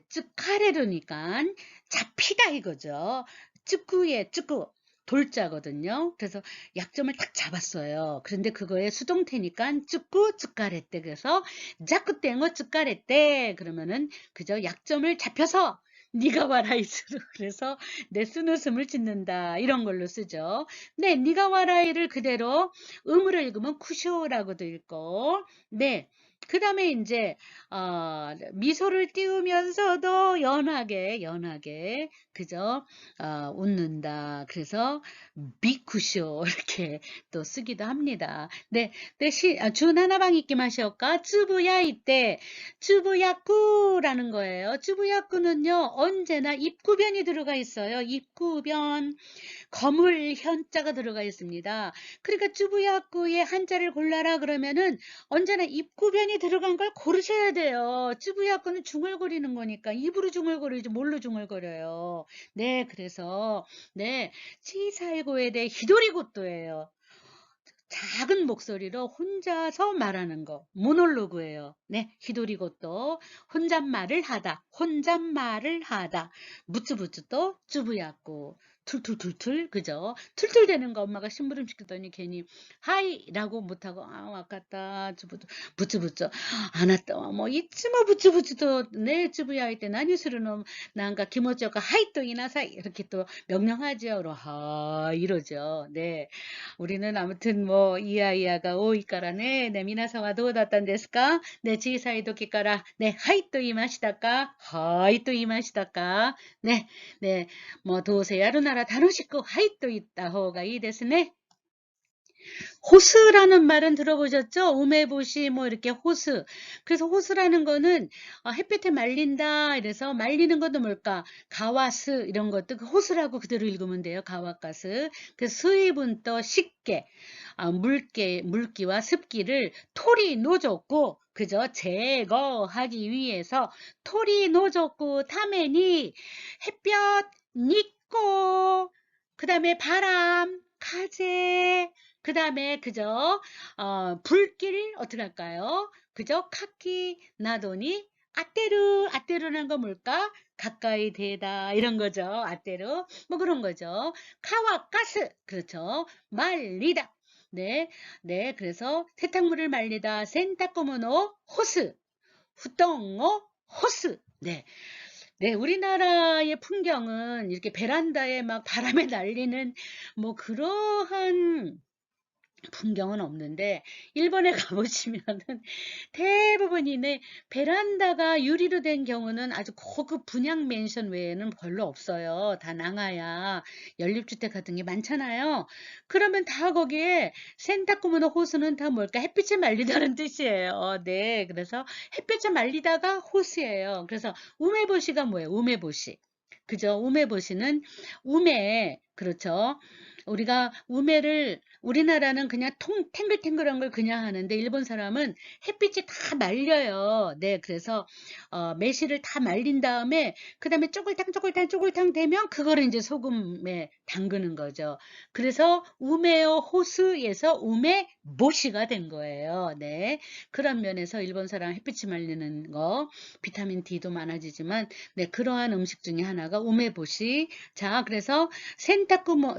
쭈카레르니까 잡히다 이거죠. 쭈꾸의 쭈꾸 돌자거든요. 그래서 약점을 딱 잡았어요. 그런데 그거에 수동태니까 쭈꾸 쭈까랬대. 그래서 자꾸땡어 쭈까랬대. 그러면은 그저 약점을 잡혀서 니가 와라이스로 그래서 내 쓴웃음을 짓는다 이런 걸로 쓰죠. 네, 니가 와라이를 그대로 음으로 읽으면 쿠쇼라고도 읽고 네. 그 다음에 이제 미소를 띄우면서도 연하게 그저 웃는다. 그래서 미쿠쇼 이렇게 또 쓰기도 합니다. 네, 준 하나방 있게 마실까? 쯔부야이 때 쯔부야꾸라는 거예요. 쯔부야꾸는요 언제나 입구변이 들어가 있어요. 입구변 거물 현자가 들어가 있습니다. 그러니까 쯔부야꾸의 한자를 골라라 그러면은 언제나 입구변이 들어간 걸 고르셔야 돼요. 쯔부야꾸는 중얼거리는 거니까 입으로 중얼거리지 뭘로 중얼거려요. 네, 그래서 네, 치사이고에 대해 히도리고토예요. 작은 목소리로 혼자서 말하는 거 모놀로그예요. 네, 히도리고토 혼잣말을 하다 무츠무츠또 쭈부야꾸 툴툴툴툴 그죠? 툴툴대는 거 엄마가 심부름 시키더니 괜히 하이라고 못하고 아 아깝다 부츠부츠 안 왔다 뭐 이츠모 부츠부츠도 네 츠부야이 때 나니스르노 난가 기모찌가 하이 또 이나사이 이렇게 또 명령하죠. 그럼 하 이러죠. 네. 우리는 아무튼 뭐 이야이야가 오이까라네 네 미나사와 도우다ったんですか? 네 지사이 도끼까라 네 하이 또 이마시다까 하이 또 이마시다까 네 네 뭐どうせやるなら楽しくはいと言った方がいいですね. 호스라는 말은 들어보셨죠? 우메보시 뭐 이렇게 호스. 그래서 호스라는 거는 햇볕에 말린다. 이래서 말리는 것도 뭘까? 가와스 이런 것도 그 호스라고 그대로 읽으면 돼요. 가와가스. 그 수입은 또 쉽게 물기와 습기를 토리 노졌고 그죠? 제거하기 위해서 토리 노졌고 타메니 햇볕 니꼬 그 다음에 바람 가재 그 다음에 그죠? 불길 어떻게 할까요? 그죠? 카키 나도니 아테르라는 거 뭘까? 가까이 대다 이런 거죠. 아테르 뭐 그런 거죠. 카와 가스 그렇죠. 말리다. 네, 네. 그래서 세탁물을 말리다. 센타코모노 호스, 후똥어 호스. 네. 네, 우리나라의 풍경은 이렇게 베란다에 막 바람에 날리는 뭐 그러한 풍경은 없는데 일본에 가보시면은 대부분이 베란다가 유리로 된 경우는 아주 고급 분양 맨션 외에는 별로 없어요. 다 낭하야 연립주택 같은 게 많잖아요. 그러면 다 거기에 센타쿠무노 호수는 다 뭘까? 햇빛에 말리다는 뜻이에요. 네, 그래서 햇빛에 말리다가 호수예요. 그래서 우메보시가 뭐예요? 우메보시. 그죠? 우메보시는 우메 그렇죠. 우리가 우메를 우리나라는 그냥 탱글탱글한 걸 그냥 하는데 일본 사람은 햇빛이 다 말려요. 네, 그래서 매실을 다 말린 다음에 그 다음에 쪼글탕 되면 그거를 이제 소금에 담그는 거죠. 그래서 우메오 호스에서 우메보시가 된 거예요. 네, 그런 면에서 일본 사람 햇빛이 말리는 거 비타민 D도 많아지지만 네, 그러한 음식 중에 하나가 우메보시. 자, 그래서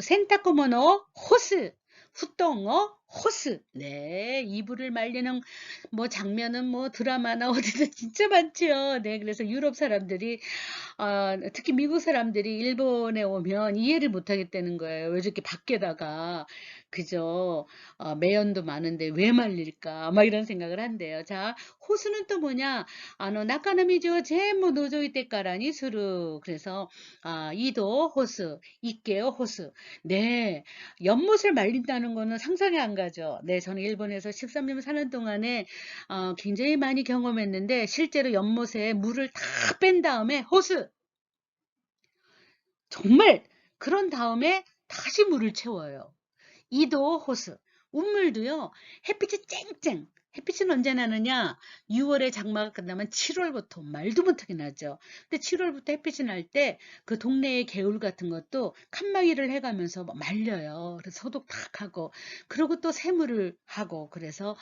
센타쿠모노 호스 후똥어 호스. 네, 이불을 말리는 뭐 장면은 뭐 드라마나 어디든 진짜 많죠. 네, 그래서 유럽 사람들이 특히 미국 사람들이 일본에 오면 이해를 못 하겠다는 거예요. 왜 저렇게 밖에다가 그죠? 매연도 많은데 왜 말릴까? 막 이런 생각을 한대요. 자, 호수는 또 뭐냐? 나카나미죠. 제모 노조이 때까라니 수루. 그래서 이도 호수, 이케요 호수. 네, 연못을 말린다는 거는 상상이 안 가죠. 네, 저는 일본에서 13년 사는 동안에 굉장히 많이 경험했는데 실제로 연못에 물을 다 뺀 다음에 호수 정말 그런 다음에 다시 물을 채워요. 이도 호수. 운물도요. 햇빛이 쨍쨍. 햇빛은 언제 나느냐? 6월에 장마가 끝나면 7월부터 말도 못하게 나죠. 근데 7월부터 햇빛이 날 때 그 동네의 개울 같은 것도 칸막이를 해가면서 막 말려요. 그래서 소독 탁 하고 그리고 또 세물을 하고 그래서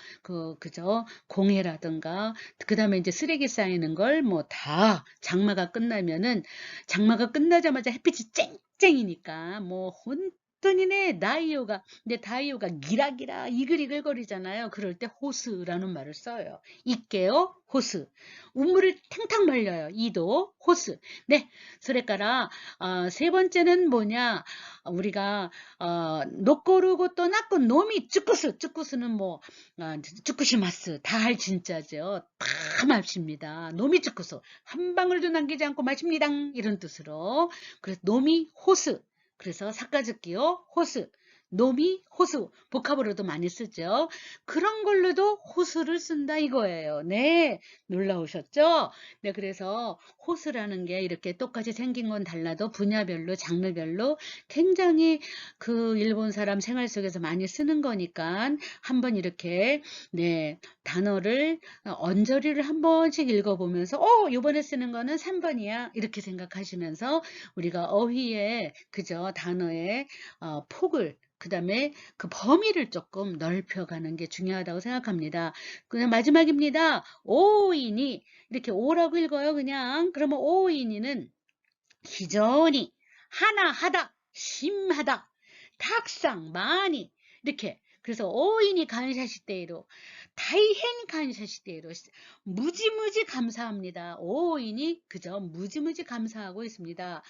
그죠? 공해라든가 그다음에 이제 쓰레기 쌓이는 걸 뭐 다 장마가 끝나자마자 햇빛이 쨍쨍이니까 뭐 혼돈이네 다이오가 근데 다이오가 기라기라 이글이글거리잖아요. 그럴 때 호스라는 말을 써요. 이게요 호스. 운물을 탕탕 말려요. 이도 호스. 네, 소래까라 세 번째는 뭐냐? 우리가 노꼬르고 또 낳고 놈이 쭈꾸스는 뭐 쭈꾸시마스 다 할 진짜죠. 다 마십니다. 놈이 쭈꾸스 한 방울도 남기지 않고 마십니다. 이런 뜻으로. 그래서 놈이 호스. 그래서 삭가즈키요 호스. 놈이 호수 복합으로도 많이 쓰죠. 그런 걸로도 호수를 쓴다 이거예요. 네, 놀라우셨죠? 네, 그래서 호수라는 게 이렇게 똑같이 생긴 건 달라도 분야별로 장르별로 굉장히 그 일본 사람 생활 속에서 많이 쓰는 거니까 한번 이렇게 네 단어를 언저리를 한 번씩 읽어보면서 이번에 쓰는 거는 3번이야 이렇게 생각하시면서 우리가 어휘의 그저 단어의 폭을 그 다음에 그 범위를 조금 넓혀가는 게 중요하다고 생각합니다. 그냥 마지막입니다. 오인이 이렇게 오라고 읽어요. 그냥 그러면 오인이는 기전이 하나 하다 심하다, 탁상, 많이 이렇게. 그래서 오인이 감사시대로 다이행 감사시대로 무지무지 감사합니다. 오인이 그저 무지무지 감사하고 있습니다.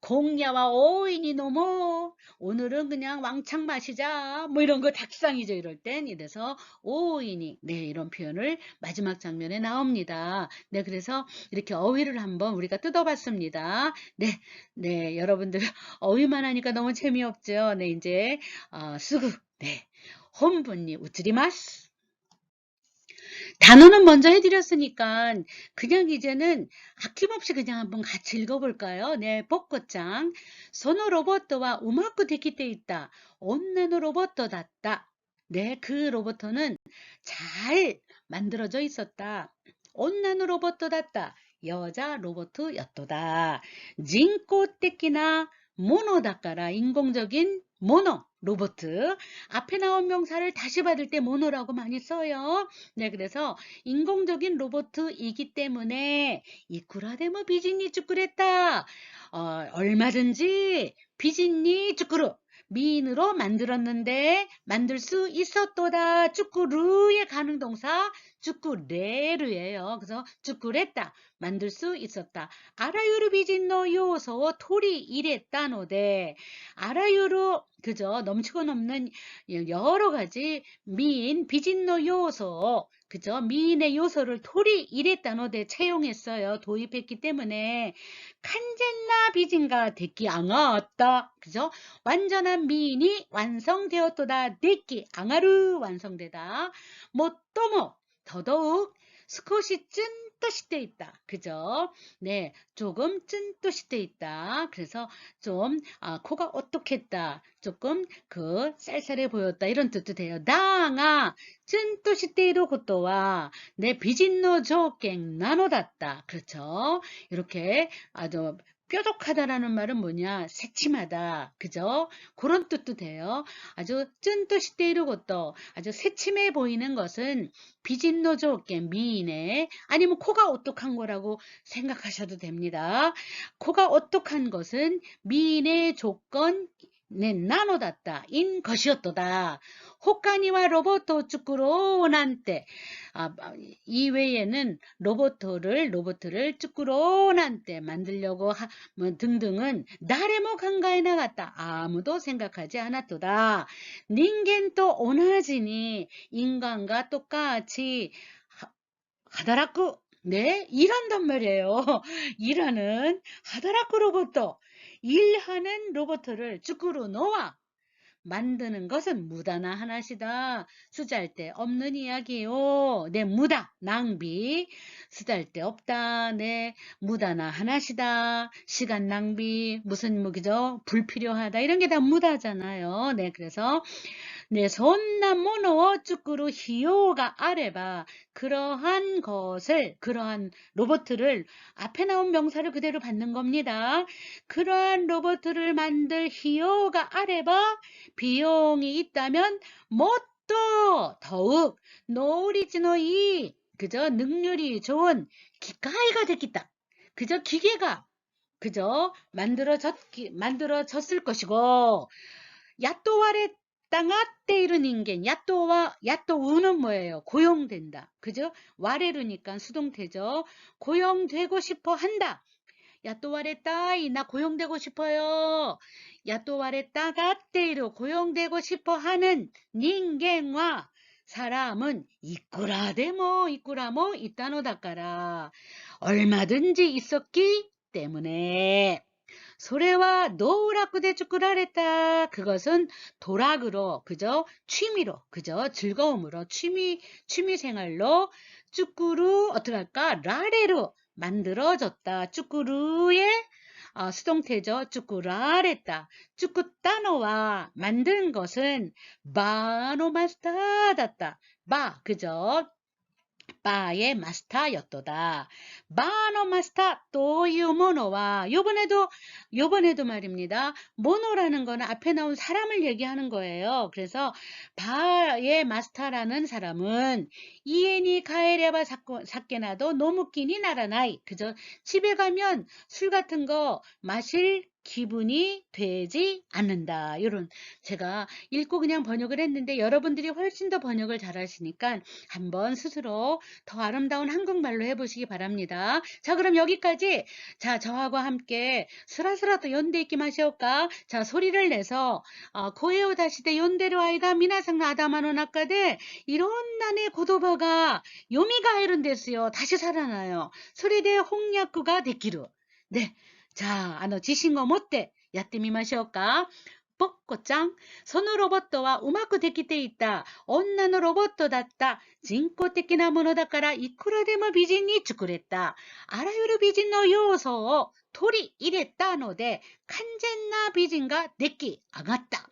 공야와 오인이 너무 오늘은 그냥 왕창 마시자 뭐 이런 거 닭상이죠. 이럴 땐 이래서 오인이 네 이런 표현을 마지막 장면에 나옵니다. 네 그래서 이렇게 어휘를 한번 우리가 뜯어봤습니다. 네, 네 여러분들 어휘만 하니까 너무 재미없죠. 네 이제 쓰구 네 혼분이 우츠리마스. 단어는 먼저 해드렸으니까 그냥 이제는 아낌없이 그냥 한번 같이 읽어볼까요? 네, 벚꽃장. 소노 로봇과 우마쿠 데키테 있다. 온나노 로봇だった. 네, 그 로봇은 잘 만들어져 있었다. 온나노 로봇だった. 여자 로봇이었다. 인工的な 모노だから 인공적인 모노 로봇. 앞에 나온 명사를 다시 받을 때 모노라고 많이 써요. 네, 그래서 인공적인 로봇이기 때문에 이쿠라데모 비즈니 쭈꾸랬다. 얼마든지 비즈니 쭈꾸루 미인으로 만들었는데 만들 수 있었도다. 쭈꾸루의 가능 동사 쭈꾸레르예요. 그래서 쭈꾸랬다. 만들 수 있었다. 아라유르 비진노 요소 토리 이랬다노데 아라유르 그죠 넘치고 넘는 여러 가지 미인 비진노 요소 그죠 미인의 요소를 토리 이랬다노데 채용했어요. 도입했기 때문에 칸젠나 비진가 데끼 앙아왔다. 그죠 완전한 미인이 완성되었도다. 데끼 앙아르 완성되다. 뭐 또 뭐 더더욱 스코시 찐뜻이 돼 있다. 그죠? 네, 조금 찐뜻이 돼 있다. 그래서 좀 코가 어떻겠다. 조금 그 쌀쌀해 보였다. 이런 뜻도 돼요. 다가 찐뜻이 때이루 것도와 내 비진노 조갱 나노das다. 그렇죠? 이렇게 아주 뾰족하다라는 말은 뭐냐? 새침하다. 그죠? 그런 뜻도 돼요. 아주 찐뜻이 때이루 것도 아주 새침해 보이는 것은 비진노조께 미인의 아니면 코가 오똑한 거라고 생각하셔도 됩니다. 코가 오똑한 것은 미인의 조건 네, 나노das다. 인 것이었도다. 호카니와 로봇 쭈꾸로난때 이외에는 로봇을 쭈꾸로난때 만들려고 뭐 등등은 나레모 강가에 나갔다. 아무도 생각하지 않았도다. 닌겐と 오나지니 인간과 똑같이 하다라쿠 네 일한단 말이에요. 일하는 하다라쿠 로봇 일하는 로봇을 쭈꾸루 놓아 만드는 것은 무다나 하나시다. 쓰잘데 없는 이야기요. 네, 무다, 낭비. 쓰잘데 없다. 네, 무다나 하나시다. 시간 낭비, 무슨 무기죠? 불필요하다. 이런 게 다 무다잖아요. 네, 그래서 네, 선남 모노 쭈꾸루 히요가 아래바 그러한 로봇을 앞에 나온 명사를 그대로 받는 겁니다. 그러한 로봇을 만들 히요가 아래바 비용이 있다면 뭣도 더욱 노리지노이 그저 능률이 좋은 기가이가 됐겠다. 그저 기계가 그저 만들어졌을 것이고 야또와레 땅아떼이른 인간 야또우는 뭐예요? 고용된다. 그죠? 와레르니까 수동태죠. 고용되고 싶어 한다. 야또와레 따이 나 고용되고 싶어요. 야또와레 따가떼이로 고용되고 싶어 하는 닌겐과 사람은 이꾸라데모 있다노다까라 얼마든지 있었기 때문에 소래와 노우라쿠데 쭈꾸라랬다. 그것은 도락으로 그저 취미로 그저 즐거움으로 취미 생활로 쭈꾸루 어떻게 할까 라레로 만들어졌다. 쭈꾸루의 수동태죠. 쭈꾸라랬다. 쭈꾸따노와 만든 것은 바노마스타다다. 바 그저 바의 마스터였도다. 바노 마스터 또유 모노와 요번에도 말입니다. 모노라는 거는 앞에 나온 사람을 얘기하는 거예요. 그래서 바의 마스터라는 사람은 이엔이 가에레바 사케나도 노무끼니 나라나이 그저 집에 가면 술 같은 거 마실 기분이 되지 않는다. 요런 제가 읽고 그냥 번역을 했는데 여러분들이 훨씬 더 번역을 잘 하시니까 한번 스스로 더 아름다운 한국말로 해보시기 바랍니다. 자, 그럼 여기까지. 자, 저하고 함께 스라스라 또 연대 있기 마시올까? 자, 소리를 내서 고에오 다시대 연대로 아이가 미나상 아다마노 나카데 이런 난의 고도바가 요미가 이룬 데스요. 다시 살아나요. 소리대 홍약구가 데키루. 네. 자, 지신 거もってやってみましょうか。ポッコちゃん、そのロボットはうまくできていた女のロボットだった。人工的なものだからいくらでも美人に作れた。あらゆる美人の要素を取り入れたので、完全な美人が出来上がった。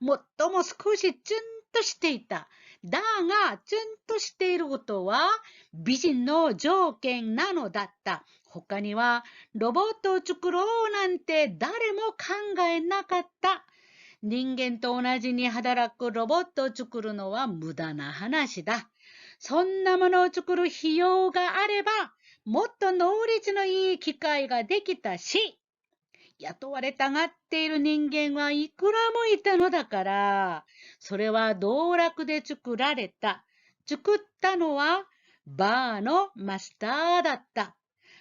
もっとも少しツンとしていた。だが、ツンとしていることは美人の条件なのだった。他にはロボットを作ろうなんて誰も考えなかった。人間と同じに働くロボットを作るのは無駄な話だ。そんなものを作る費用があれば、もっと能率のいい機械ができたし、雇われたがっている人間はいくらもいたのだから、それは道楽で作られた。作ったのはバーのマスターだった。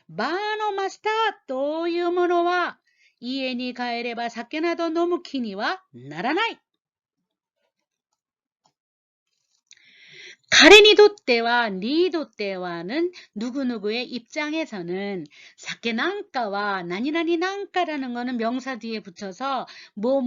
バーのマスターというものは、家に帰れば酒など飲む気にはならない。彼にとっては、にとっては는 누구누구의 입장에서는 사케 난카와 나니나니 난카라는 거는 명사 뒤에 붙여서 뭐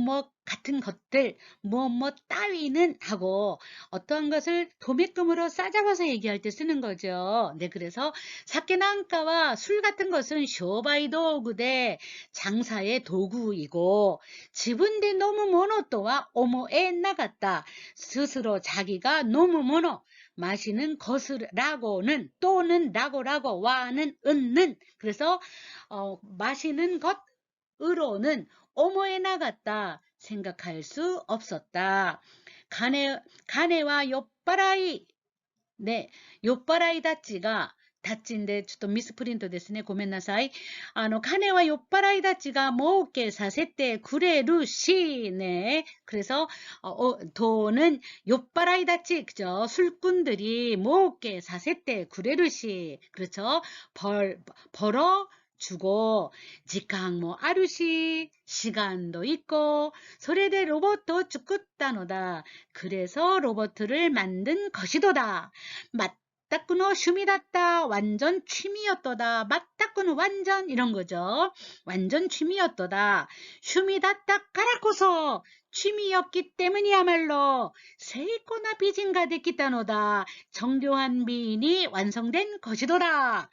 같은 것들, 뭐 따위는 하고 어떠한 것을 도매금으로 싸잡아서 얘기할 때 쓰는 거죠. 네, 그래서 사케 난카와 술 같은 것은 쇼바이 도구대 장사의 도구이고 지분대 노무 모노또와 오모에 나갔다. 스스로 자기가 노무 모노 마시는 것이라고는 또는 라고 와는 은는 그래서 마시는 것으로는 오모에 나갔다 생각할 수 없었다. 가네와酔っ払い 네,酔っ払い 다치가 다치인데ちょっとミスプリントですね。ごめんなさい。金は酔っ払いたちが儲けさせてくれるし, 네. 그래서 돈은酔っ払い 다치, 그죠? 술꾼들이儲け 사세때 그래르시, 그렇죠? 벌어 주고, 지강 뭐 아르시, 시간도 있고, 소래대 로봇도 죽었다노다. 그래서 로봇을 만든 것이도다. 맞다꾸노 슈미다다. 완전 취미였도다. 맞다꾸노 완전 이런 거죠. 완전 취미였도다. 슈미다다 까라코서 취미였기 때문이야말로 세이코나 비진가 됐기다노다. 정교한 미인이 완성된 것이더라.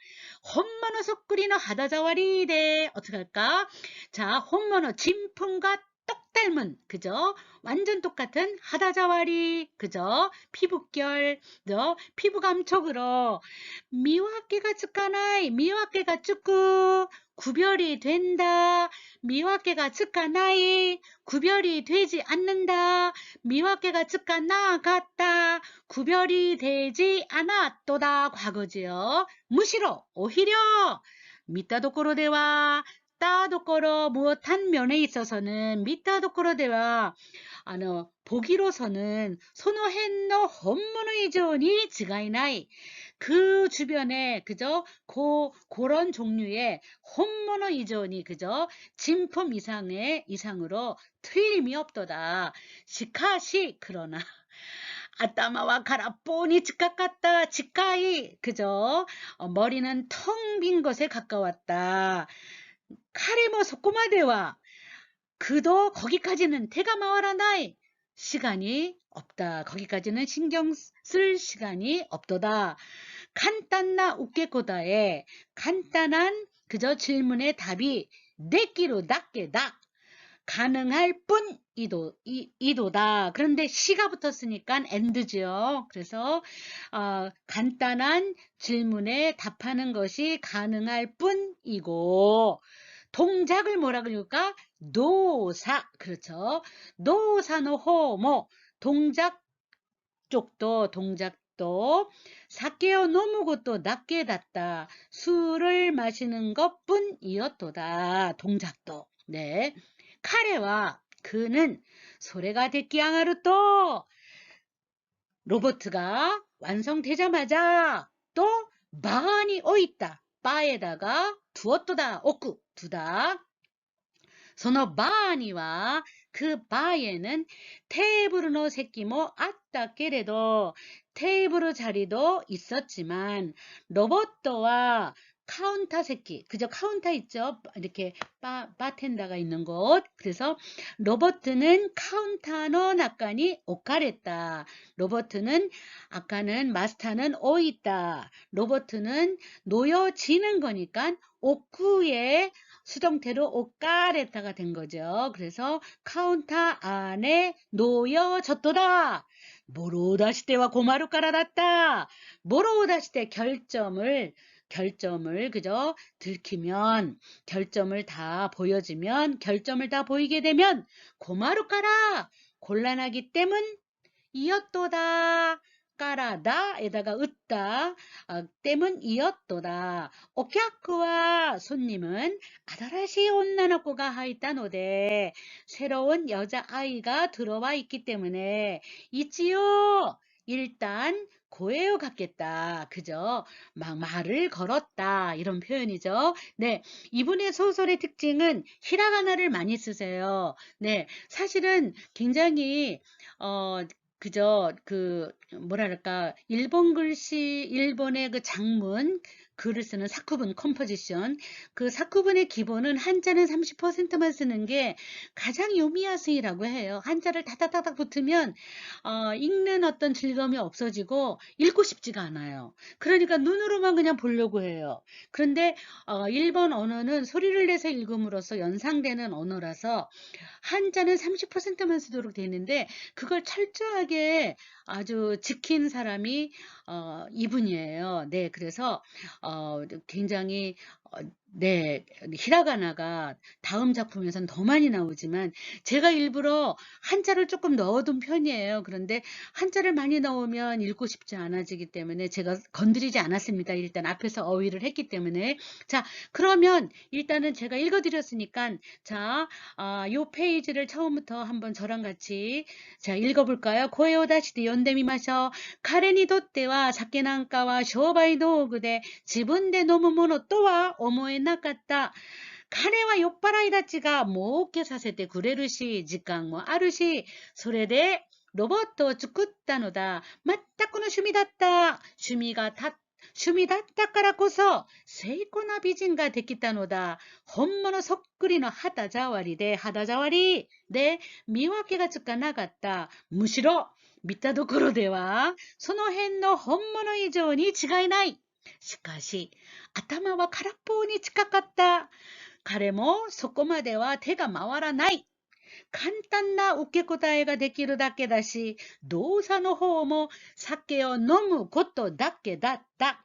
혼모노 소쿠리노 하다자와리데 어떻게 할까? 자, 혼모노 진품과 똑 닮은 그죠? 완전 똑같은 하다자와리 그죠? 피부결 그죠? 피부 감촉으로 미와케가 츠카나이 미와케가 츠쿠 구별이 된다. 미와케가 츠카나이 구별이 되지 않는다. 미와케가 츠카나갔다. 구별이 되지 않았도다. 과거지요. 무시로 오히려 미타도코로대와 따도코로 무엇한 면에 있어서는 미타도코로대와 보기로서는 소노헨노 혼모노 이존이 지가이나이 그 주변에 그저 그런 종류의 혼모노 이존이 그저 진품 이상으로 틀림이 없도다. 시카시 그러나 아따마와 가라뽀니 직각같다. 직가이 그저 머리는 텅 빈 것에 가까웠다. 카레모 소꼬마대와 그도 거기까지는 대가 마와라나이 시간이 없다. 거기까지는 신경 쓸 시간이 없도다. 간단나 웃게코다에 간단한 그저 질문의 답이 내끼로 낫게다. 가능할 뿐 이도다. 그런데 시가 붙었으니까 and죠. 그래서 간단한 질문에 답하는 것이 가능할 뿐이고 동작을 뭐라 그럴까? 노사. 그렇죠. 노사노 호모. 동작 쪽도 동작도 사케오 노무고또 낮게 닿다. 술을 마시는 것뿐이었도다. 동작도. 네. 카레와 그는 소래가 데끼앙하루 또 로봇가 완성되자마자 또 많이 오있다. 바에다가 두었도다. 오쿠 두다. そのバーには 그 바에는 테이블의 새끼も あったけれど 테이블 자리도 있었지만 로봇과 카운터 새끼 그저 카운터 있죠 이렇게 바텐더가 있는 곳 그래서 로봇은 카운터의 낙관이 오카랬다 로봇은 아까는 마스터는 오있다 로봇은 놓여지는 거니까 오쿠에 수동태로 오까레타가 된 거죠. 그래서 카운터 안에 놓여졌도다. 모로다시테와 고마루까라났다. 모로다시테 결점을 그죠? 들키면 결점을 다 보여지면 결점을 다 보이게 되면 고마루까라 곤란하기 때문이었도다. 까라다에다가 으다 때문이었도다. 오客와 손님은 아다라시 온나노코가 하이타노데 새로운 여자아이가 들어와 있기 때문에 있지요. 일단 고해요 갖겠다. 그죠? 막 말을 걸었다. 이런 표현이죠. 네. 이분의 소설의 특징은 히라가나를 많이 쓰세요. 네. 사실은 굉장히 그저 뭐랄까 일본 글씨 일본의 그 장문 글을 쓰는 사쿠분 컴포지션 그 사쿠분의 기본은 한자는 30%만 쓰는 게 가장 요미야스이라고 해요. 한자를 다다다닥 붙으면 읽는 어떤 즐거움이 없어지고 읽고 싶지가 않아요. 그러니까 눈으로만 그냥 보려고 해요. 그런데 일본 언어는 소리를 내서 읽음으로써 연상되는 언어라서 한자는 30%만 쓰도록 되어 있는데 그걸 철저하게 아주 지킨 사람이 이분이에요. 네, 그래서 굉장히 네, 히라가나가 다음 작품에선 더 많이 나오지만 제가 일부러 한자를 조금 넣어둔 편이에요. 그런데 한자를 많이 넣으면 읽고 싶지 않아지기 때문에 제가 건드리지 않았습니다. 일단 앞에서 어휘를 했기 때문에 자 그러면 일단은 제가 읽어드렸으니까 자 요 페이지를 처음부터 한번 저랑 같이 자 읽어볼까요? 고에오다시대 연대미마셔 카레니 도떼와 사케난카와 쇼바이 도구で自分で飲むものとは思えなかった。彼は酔っ払いたちが儲けさせてくれるし、時間もあるし、それでロボットを作ったのだ。全くの趣味だった。趣味だったからこそ、精巧な美人ができたのだ。本物そっくりの肌触りで見分けがつかなかった。むしろ、見たところでは、その辺の本物以上に違いない。しかし、頭は空っぽに近かった。彼もそこまでは手が回らない。簡単な受け答えができるだけだし、動作の方も酒を飲むことだけだった。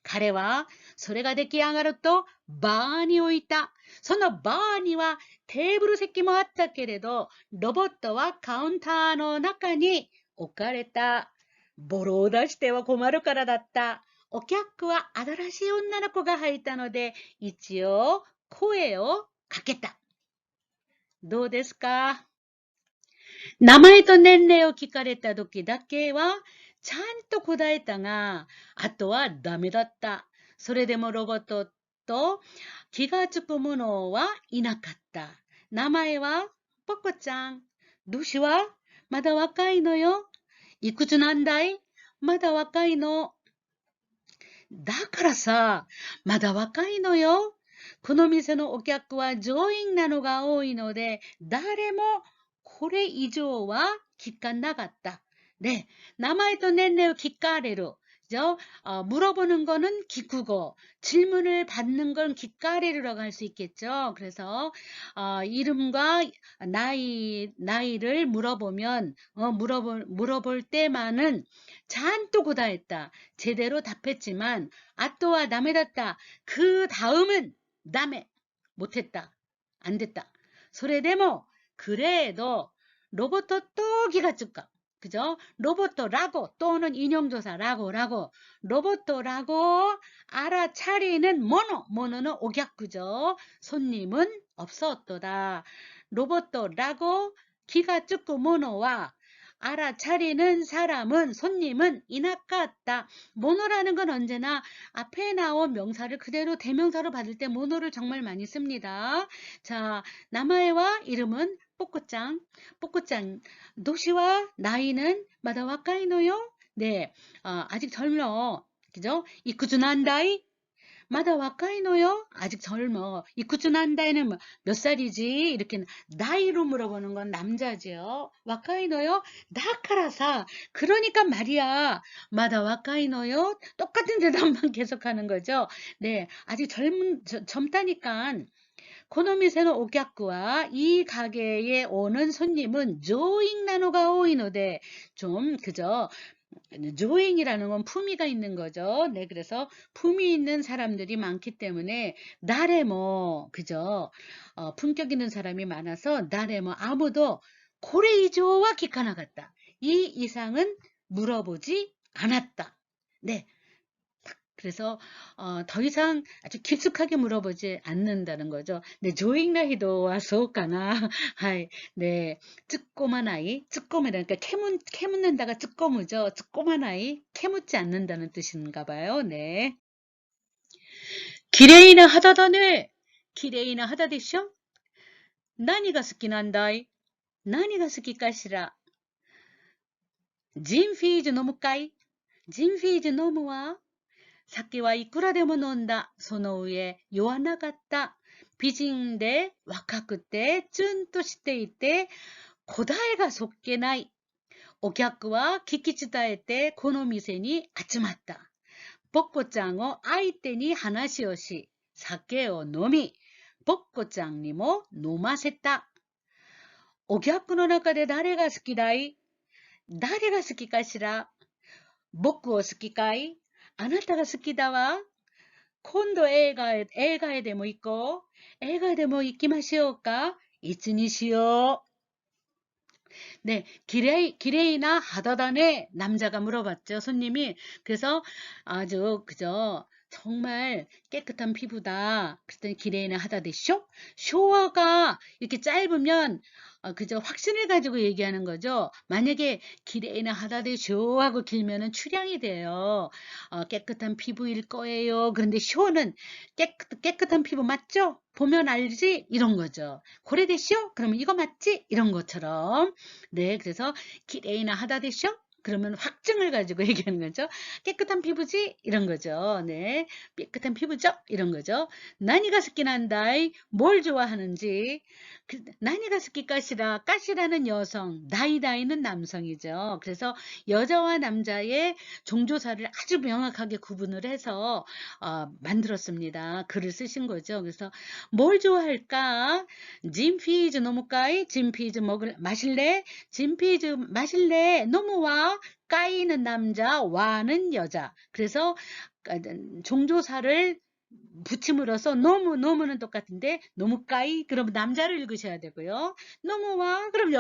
彼はそれが出来上がるとバーに置いた。そのバーにはテーブル席もあったけれど、ロボットはカウンターの中に置かれた。ボロを出しては困るからだった。お客は新しい女の子が入ったので、一応声をかけた。どうですか？名前と年齢を聞かれた時だけは、ちゃんと答えたが、あとはダメだった。それでもロボットと気がつく者はいなかった。名前はポコちゃん。年はまだ若いのよ。いくつなんだい？まだ若いの。だからさ、まだ若いのよ。この店のお客は上品なのが多いので、誰もこれ以上は聞かなかった。네, 남아의 또 낸네요 기까레로. 죠? 물어보는 거는 기쿠고, 질문을 받는 건 기까레로라고 할 수 있겠죠. 그래서, 이름과 나이를 물어보면, 물어볼 때만은 잔또 고다했다. 제대로 답했지만, 아또와 남에das다. 그 다음은 남에 못했다. 안 됐다. 소래데모, 그래도 로봇도 또 기가 쭉까. 그죠? 로봇도라고 또는 인용조사라고 로봇도라고 알아차리는 모노는 옥약구죠. 손님은 없었도다. 로봇도라고 기가 죽고 모노와 알아차리는 사람은 손님은 이나까다. 모노라는 건 언제나 앞에 나온 명사를 그대로 대명사로 받을 때 모노를 정말 많이 씁니다. 자, 나마에와 이름은 뽀꼬짱. 도시와 나이는 마다 와카이노요? 네, 아직 젊어. 그죠? 이쿠즈난다이? 마다 와카이노요? 아직 젊어. 이쿠즈난다이는 몇 살이지? 이렇게 나이로 물어보는 건 남자죠. 와카이노요? 나카라사. 그러니까 말이야. 마다 와카이노요? 똑같은 대답만 계속하는 거죠. 네, 아직 젊다니까. 코노미세의 오객과 이 가게에 오는 손님은 조잉 나노가 오이노데 좀 그죠? 조잉이라는 건 품위가 있는 거죠. 네, 그래서 품위 있는 사람들이 많기 때문에 나래 뭐 그죠? 품격 있는 사람이 많아서 나래 뭐 아무도 고레이조와 기카나갔다. 이 이상은 물어보지 않았다. 네. 그래서 더 이상 아주 깊숙하게 물어보지 않는다는 거죠. 네, 조잉나이도 와서까나 하이, 네, 쯔꼬만 아이, 쯔꼬마라니까 캐묻는다가 쯔꼬무죠. 쯔꼬만 아이, 캐묻지 않는다는 뜻인가 봐요. 네, 기레이나 하다다네, 기레이나 하다데쇼? 나니가 스키난다이, 나니가 스키까시라, 진피즈 노무까이, 진피즈 노무와 酒はいくらでも飲んだ。その上、酔わなかった。美人で若くてツンとしていて答えがそっけない。お客は聞き伝えてこの店に集まった。ぼっこちゃんを相手に話をし、酒を飲み、ぼっこちゃんにも飲ませた。お客の中で誰が好きだい？誰が好きかしら？僕を好きかい？あなたが好きだわ。今度映画へでも行こう。映画でも行きましょうか。いつにしよう。 네, 기레이나 하다다네 남자가 물어봤죠. 손님이. 그래서 아주 그저 정말 깨끗한 피부다. 그랬더니 기레이나 하다데쇼? 쇼가 이렇게 짧으면 그저 확신을 가지고 얘기하는 거죠. 만약에 기레이나 하다데쇼 하고 길면은 출양이 돼요. 깨끗한 피부일 거예요. 그런데 쇼는 깨끗한 피부 맞죠? 보면 알지? 이런 거죠. 고래데쇼? 그러면 이거 맞지? 이런 것처럼. 네, 그래서 기레이나 하다데쇼? 그러면 확증을 가지고 얘기하는 거죠. 깨끗한 피부지? 이런 거죠. 네, 깨끗한 피부죠? 이런 거죠. 나니가 스키난다이 뭘 좋아하는지. 나니가 스키까시라, 까시라는 여성, 나이다이는 남성이죠. 그래서 여자와 남자의 종조사를 아주 명확하게 구분을 해서 만들었습니다. 글을 쓰신 거죠. 그래서 뭘 좋아할까? 진피즈 노무까이? 진피즈 마실래? 진피즈 마실래? 노무와 까이는 남자, 와는 여자. 그래서 종조사를 붙임으로써 노무는 똑같은데 노무까이 그럼 남자를 읽으셔야 되고요. 노무와 그럼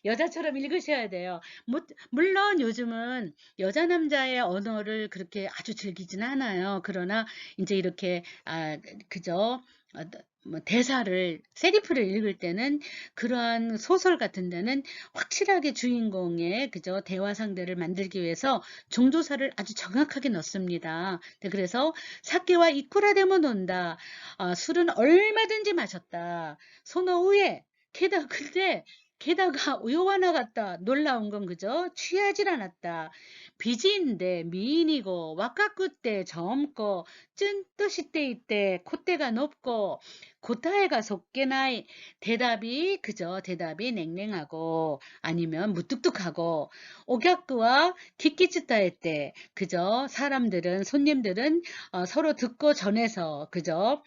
여자처럼 읽으셔야 돼요. 물론 요즘은 여자 남자의 언어를 그렇게 아주 즐기진 않아요. 그러나 이제 이렇게 그저 대사를 세리프를 읽을 때는 그러한 소설 같은 데는 확실하게 주인공의 그저 대화 상대를 만들기 위해서 종조사를 아주 정확하게 넣습니다. 그래서 사케와 이쿠라 되면 온다. 술은 얼마든지 마셨다. 소노우에 게다가 우요하나 같다. 놀라운 건 그죠? 취하질 않았다. 비지인데 미인이고 와카쿠때 젊고 쭌또시때 이때 콧대가 높고 고타에가 속게나이 대답이 냉랭하고 아니면 무뚝뚝하고 오격구와 기끼치타에 때 그저 사람들은 손님들은 서로 듣고 전해서 그저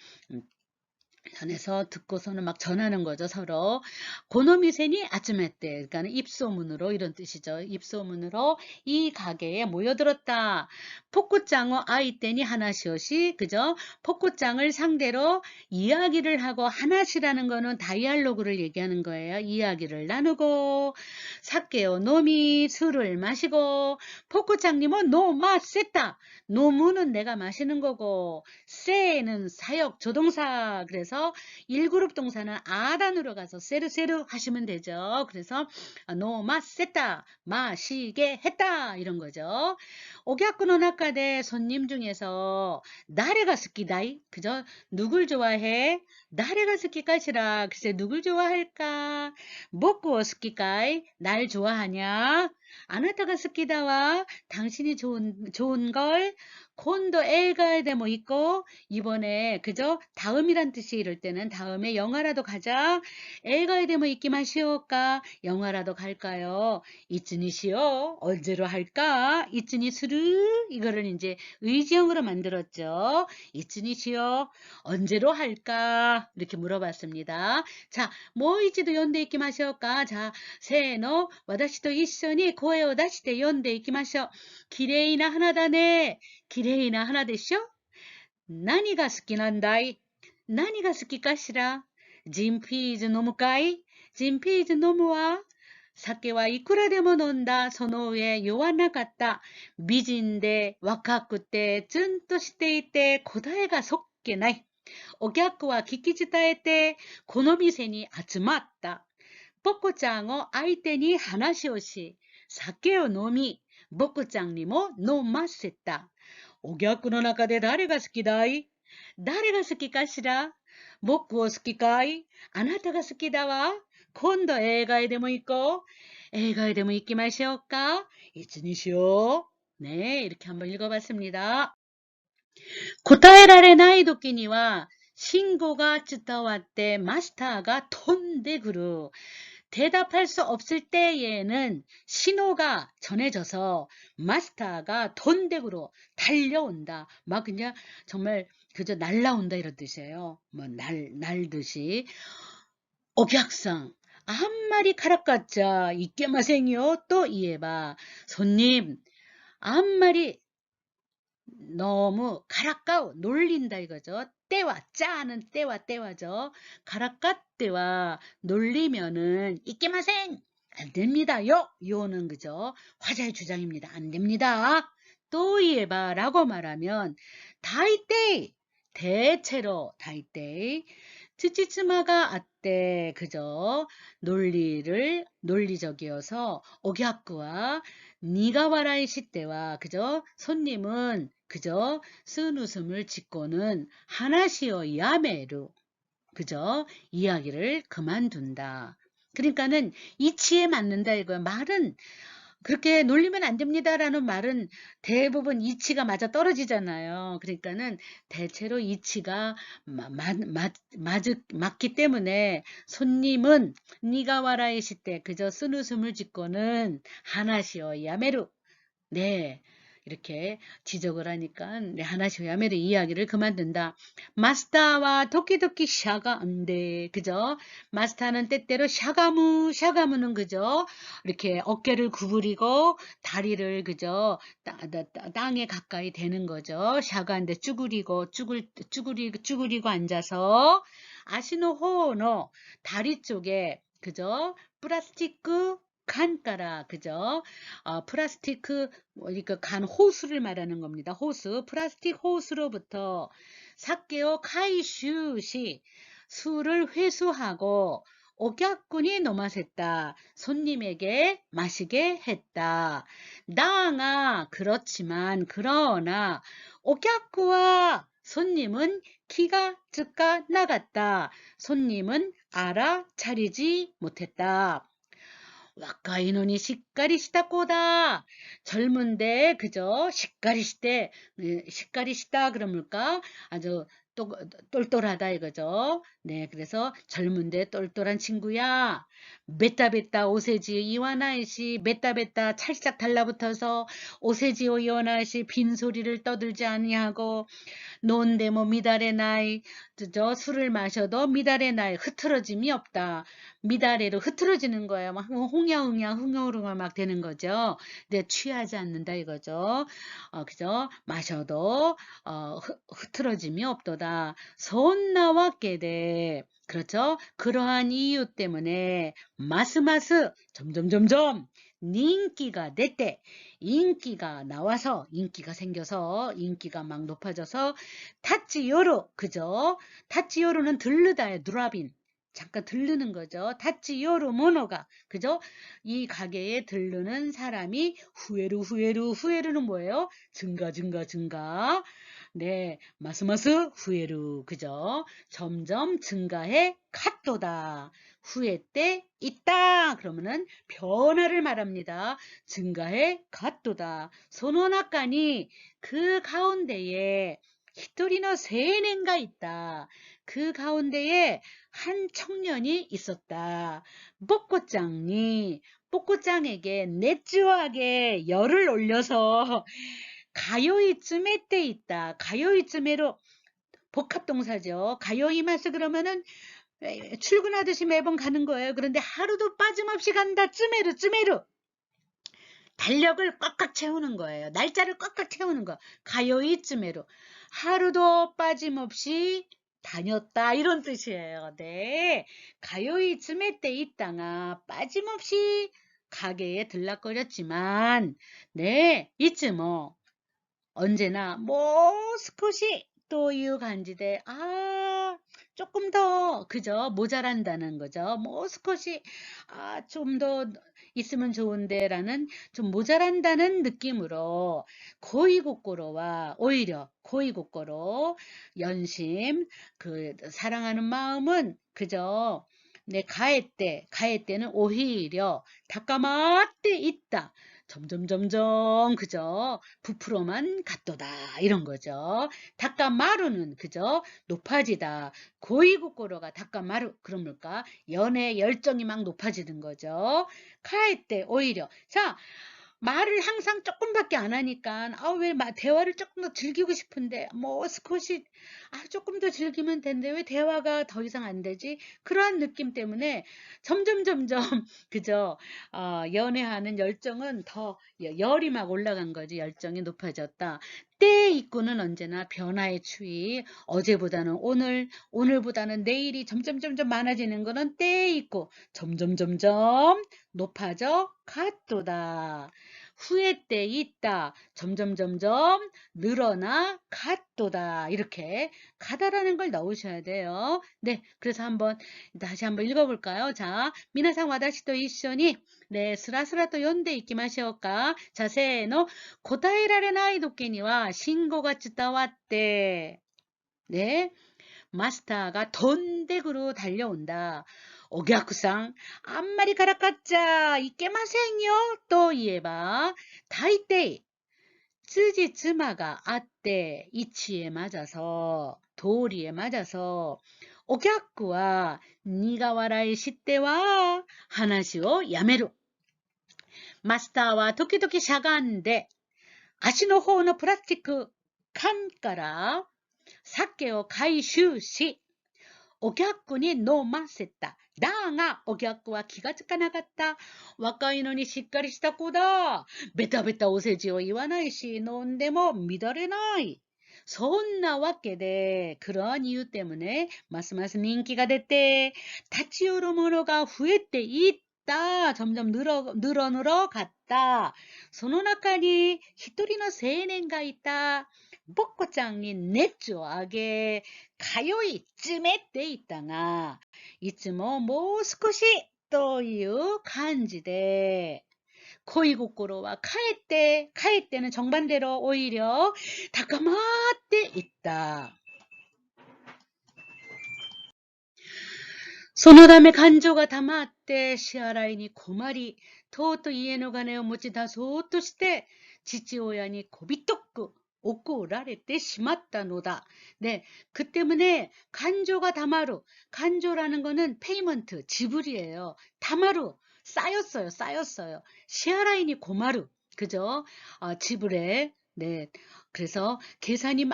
전에서 듣고서는 막 전하는 거죠, 서로. 고노미세니 아츠메떼. 그러니까 입소문으로 이런 뜻이죠. 입소문으로 이 가게에 모여들었다. 포코짱어 아이떼니 하나시오시. 그죠? 포코짱을 상대로 이야기를 하고 하나시라는 거는 다이알로그를 얘기하는 거예요. 이야기를 나누고 사케오 노미 술을 마시고 포코짱님은 노마세타. 노무는 내가 마시는 거고 세는 사역 조동사. 그래서 1그룹 동사는 아단으로 가서 세르세르 하시면 되죠. 그래서 노마세타 마시게 했다 이런 거죠. 오갸쿠노 나카데 손님 중에서 나레가 스키다이. 그죠? 누굴 좋아해? 나레가 스키까시라. 글쎄 누굴 좋아할까? 먹고 스키까이. 날 좋아하냐? 아나타가 스키다와 당신이 좋은 걸 콘도 엘가에 데모 있고 이번에 그죠? 다음이란 뜻이 이럴 때는 다음에 영화라도 가자. 엘가에 데모 있기 마시오까? 영화라도 갈까요? 이츠니시오. 언제로 할까? 이츠니스르. 이거를 이제 의지형으로 만들었죠. 이츠니시오. 언제로 할까? 이렇게 물어봤습니다. 자, 모이치도 연대 있기 마시오까? 자, 세노 와다시도 이緒に 声を出して読んでいきましょう。きれいな花だね。きれいな花でしょ。何が好きなんだい？何が好きかしら？ジンピーズ飲むかい？ジンピーズ飲むわ。酒はいくらでも飲んだ。その上酔わなかった。美人で若くてツンとしていて答えがそっけない。お客は聞き伝えてこの店に集まった。ポコちゃんを相手に話をし、酒を飲み、ボコちゃんにも飲ませた。お客の中で誰が好きだい？誰が好きかしら？僕を好きかい？あなたが好きだわ。今度映画へでも行こう。映画へでも行きましょうか。いつにしよう。네 이렇게 한번 읽어봤습니다. 答えられない時には信号が伝わってマスターが飛んでくる。 대답할 수 없을 때에는 신호가 전해져서 마스터가 돈댁으로 달려온다. 막 그냥 정말 그저 날라온다 이런 뜻이에요. 뭐 날듯이. 옥약상 한 마리 가락가짜 이께마생이요. 또 이해봐. 손님 한 마리 너무 가락가오 놀린다 이거죠. 때와 짜는 때와죠. 가락가 때와 놀리면은 이끼마생 안 됩니다요. 요는 그죠. 화자의 주장입니다. 안 됩니다. 또 이해봐 라고 말하면 다이때이 대체로 다이때이 츠치츠마가 아때 그죠. 논리적이어서 오갸쿠와 니가와라이 시때와 그죠. 손님은 그죠? 쓴 웃음을 짓고는 하나시오 야메루 그죠? 이야기를 그만둔다. 그러니까는 이치에 맞는다 이거야. 말은 그렇게 놀리면 안 됩니다라는 말은 대부분 이치가 맞아 떨어지잖아요. 그러니까는 대체로 이치가 맞기 때문에 손님은 니가 와라이 시때 그저 쓴 웃음을 짓고는 하나시오 야메루 네. 이렇게 지적을 하니까 네, 하나씩 야메르 이야기를 그만둔다. 마스타와 도끼도끼 샤가 안 돼. 그죠? 마스타는 때때로 샤가무는 그죠? 이렇게 어깨를 구부리고 다리를 그죠? 땅에 가까이 대는 거죠. 샤가인데 쭈그리고 앉아서 아시노호노 다리 쪽에 그죠? 플라스티크 칸가라 그죠? 플라스틱 그러니까 간 호수를 말하는 겁니다. 호수 플라스틱 호수로부터 사케오 카이슈시 술을 회수하고 오객꾼이 노마셌다. 손님에게 마시게 했다. 나가 그렇지만 그러나 오객꾼과 손님은 키가 즉가 나갔다. 손님은 알아차리지 못했다. 와카이노니 시까리 시다 꼬다. 젊은데 그죠? 시까리 시다 그러니까 아주 또 똘똘하다 이거죠. 네, 그래서 젊은데 똘똘한 친구야. 뱉다 오세지요 이와나이시 뱉다 찰싹 달라붙어서 오세지요 이와나이시 빈소리를 떠들지 아니하고 논데 뭐 미달의 나이 저 술을 마셔도 미달의 나이 흐트러짐이 없다. 미달에로 흐트러지는 거예요. 막 홍야홍야 흥얼흥얼 막 되는 거죠. 근데 취하지 않는다 이거죠. 그죠? 마셔도 흐트러짐이 없도다. 손나왔게 돼. 그렇죠? 그러한 이유 때문에 마스마스 점점점점 인기가 됐대. 인기가 나와서 인기가 생겨서 인기가 막 높아져서 타치요로 그죠? 타치요로는 들르다의 드라빈 잠깐 들르는 거죠. 타치요로 모노가 그죠? 이 가게에 들르는 사람이 후에루는 뭐예요? 증가. 네, 마스마스 후에루 그죠? 점점 증가해 갔도다. 후에 때 있다. 그러면은 변화를 말합니다. 증가해 갔도다. 소노나카니 그 가운데에 히토리노 세넨가 있다. 그 가운데에 한 청년이 있었다. 뽀꼬짱에게 내주하게 열을 올려서 가요이쯤에 때 있다. 가요이쯤에로 복합동사죠. 가요이마스 그러면은 출근하듯이 매번 가는 거예요. 그런데 하루도 빠짐없이 간다. 쯤에로. 달력을 꽉꽉 채우는 거예요. 날짜를 꽉꽉 채우는 거. 가요이쯤에로. 하루도 빠짐없이 다녔다. 이런 뜻이에요. 네. 가요이쯤에 때 있다가 빠짐없이 가게에 들락거렸지만, 네. 이쯤 언제나 스코시 또 いう感じで 조금 더 그죠 모자란다는 거죠. 스코시 좀 더 있으면 좋은데 라는 좀 모자란다는 느낌으로 고이고꼬로와 오히려 고이고꼬로 연심 그 사랑하는 마음은 그죠. 네, 가에때는 오히려 다까마때 있다. 점점 그죠 부풀어만 갔도다 이런 거죠. 다까마루는 그죠 높아지다. 고이고꼬로가 다까마루 그럼 뭘까 연애 열정이 막 높아지는 거죠. 카에때 오히려 자 말을 항상 조금밖에 안 하니까 왜 대화를 조금 더 즐기고 싶은데 스컷이 조금 더 즐기면 되는데 왜 대화가 더 이상 안 되지? 그러한 느낌 때문에 점점 그죠? 연애하는 열정은 더 열이 막 올라간 거지. 열정이 높아졌다. 때 있고는 언제나 변화의 추이. 어제보다는 오늘보다는 내일이 점점 많아지는 거는 때 있고 점점 높아져 갔도다. 후에 때 있다. 점점 늘어나 갔도다. 이렇게 가다라는 걸 넣으셔야 돼요. 네, 그래서 다시 한번 읽어볼까요? 자, 미나상 와다시도 이쇼니 네, 스라스라 또 연대 있기 마시오까? 자, 세노 고타에라레나이 도끼니와 신고가 쯔다왔대. 네, 마스터가 돈덱으로 달려온다. 오격상 앞말이 가라까짜 이케마생요 또 이에봐 다이때 쯔지쯔마가 아때 이치에 맞아서 도리에 맞아서 오격과 니가 와라이 시때와 하나시오 야메루 마스터와 도끼도끼 샤가한데 아시노 호의 플라스틱 칸から酒を回収しお客に飲ませた。だが、お客は気がつかなかった。若いのにしっかりした子だ。ベタベタお世辞を言わないし、飲んでも乱れない。そんなわけで、그러한 이유 때문에ますます人気が出て、立ち寄る者が増えていった。점점 늘어 갔다. その中に一人の青年がいた。뽀꼬짱이 넷조하게 가요이쯤에 때 있다가 이쯤少しという感じで고이고꼬로와 카에때는 정반대로 오히려 다까마때 있다. そのため感情が溜まって支払いに困り、とうとう家の金を持ち出そうとして父親にこびとく 오꼬라레때 시마따노다. 네, 그 때문에 간조가 다마루. 간조라는 거는 페이먼트, 지불이에요. 다마루, 쌓였어요. 시아라인이 고마루. 그죠? 지불에. 네. 그래서 계산이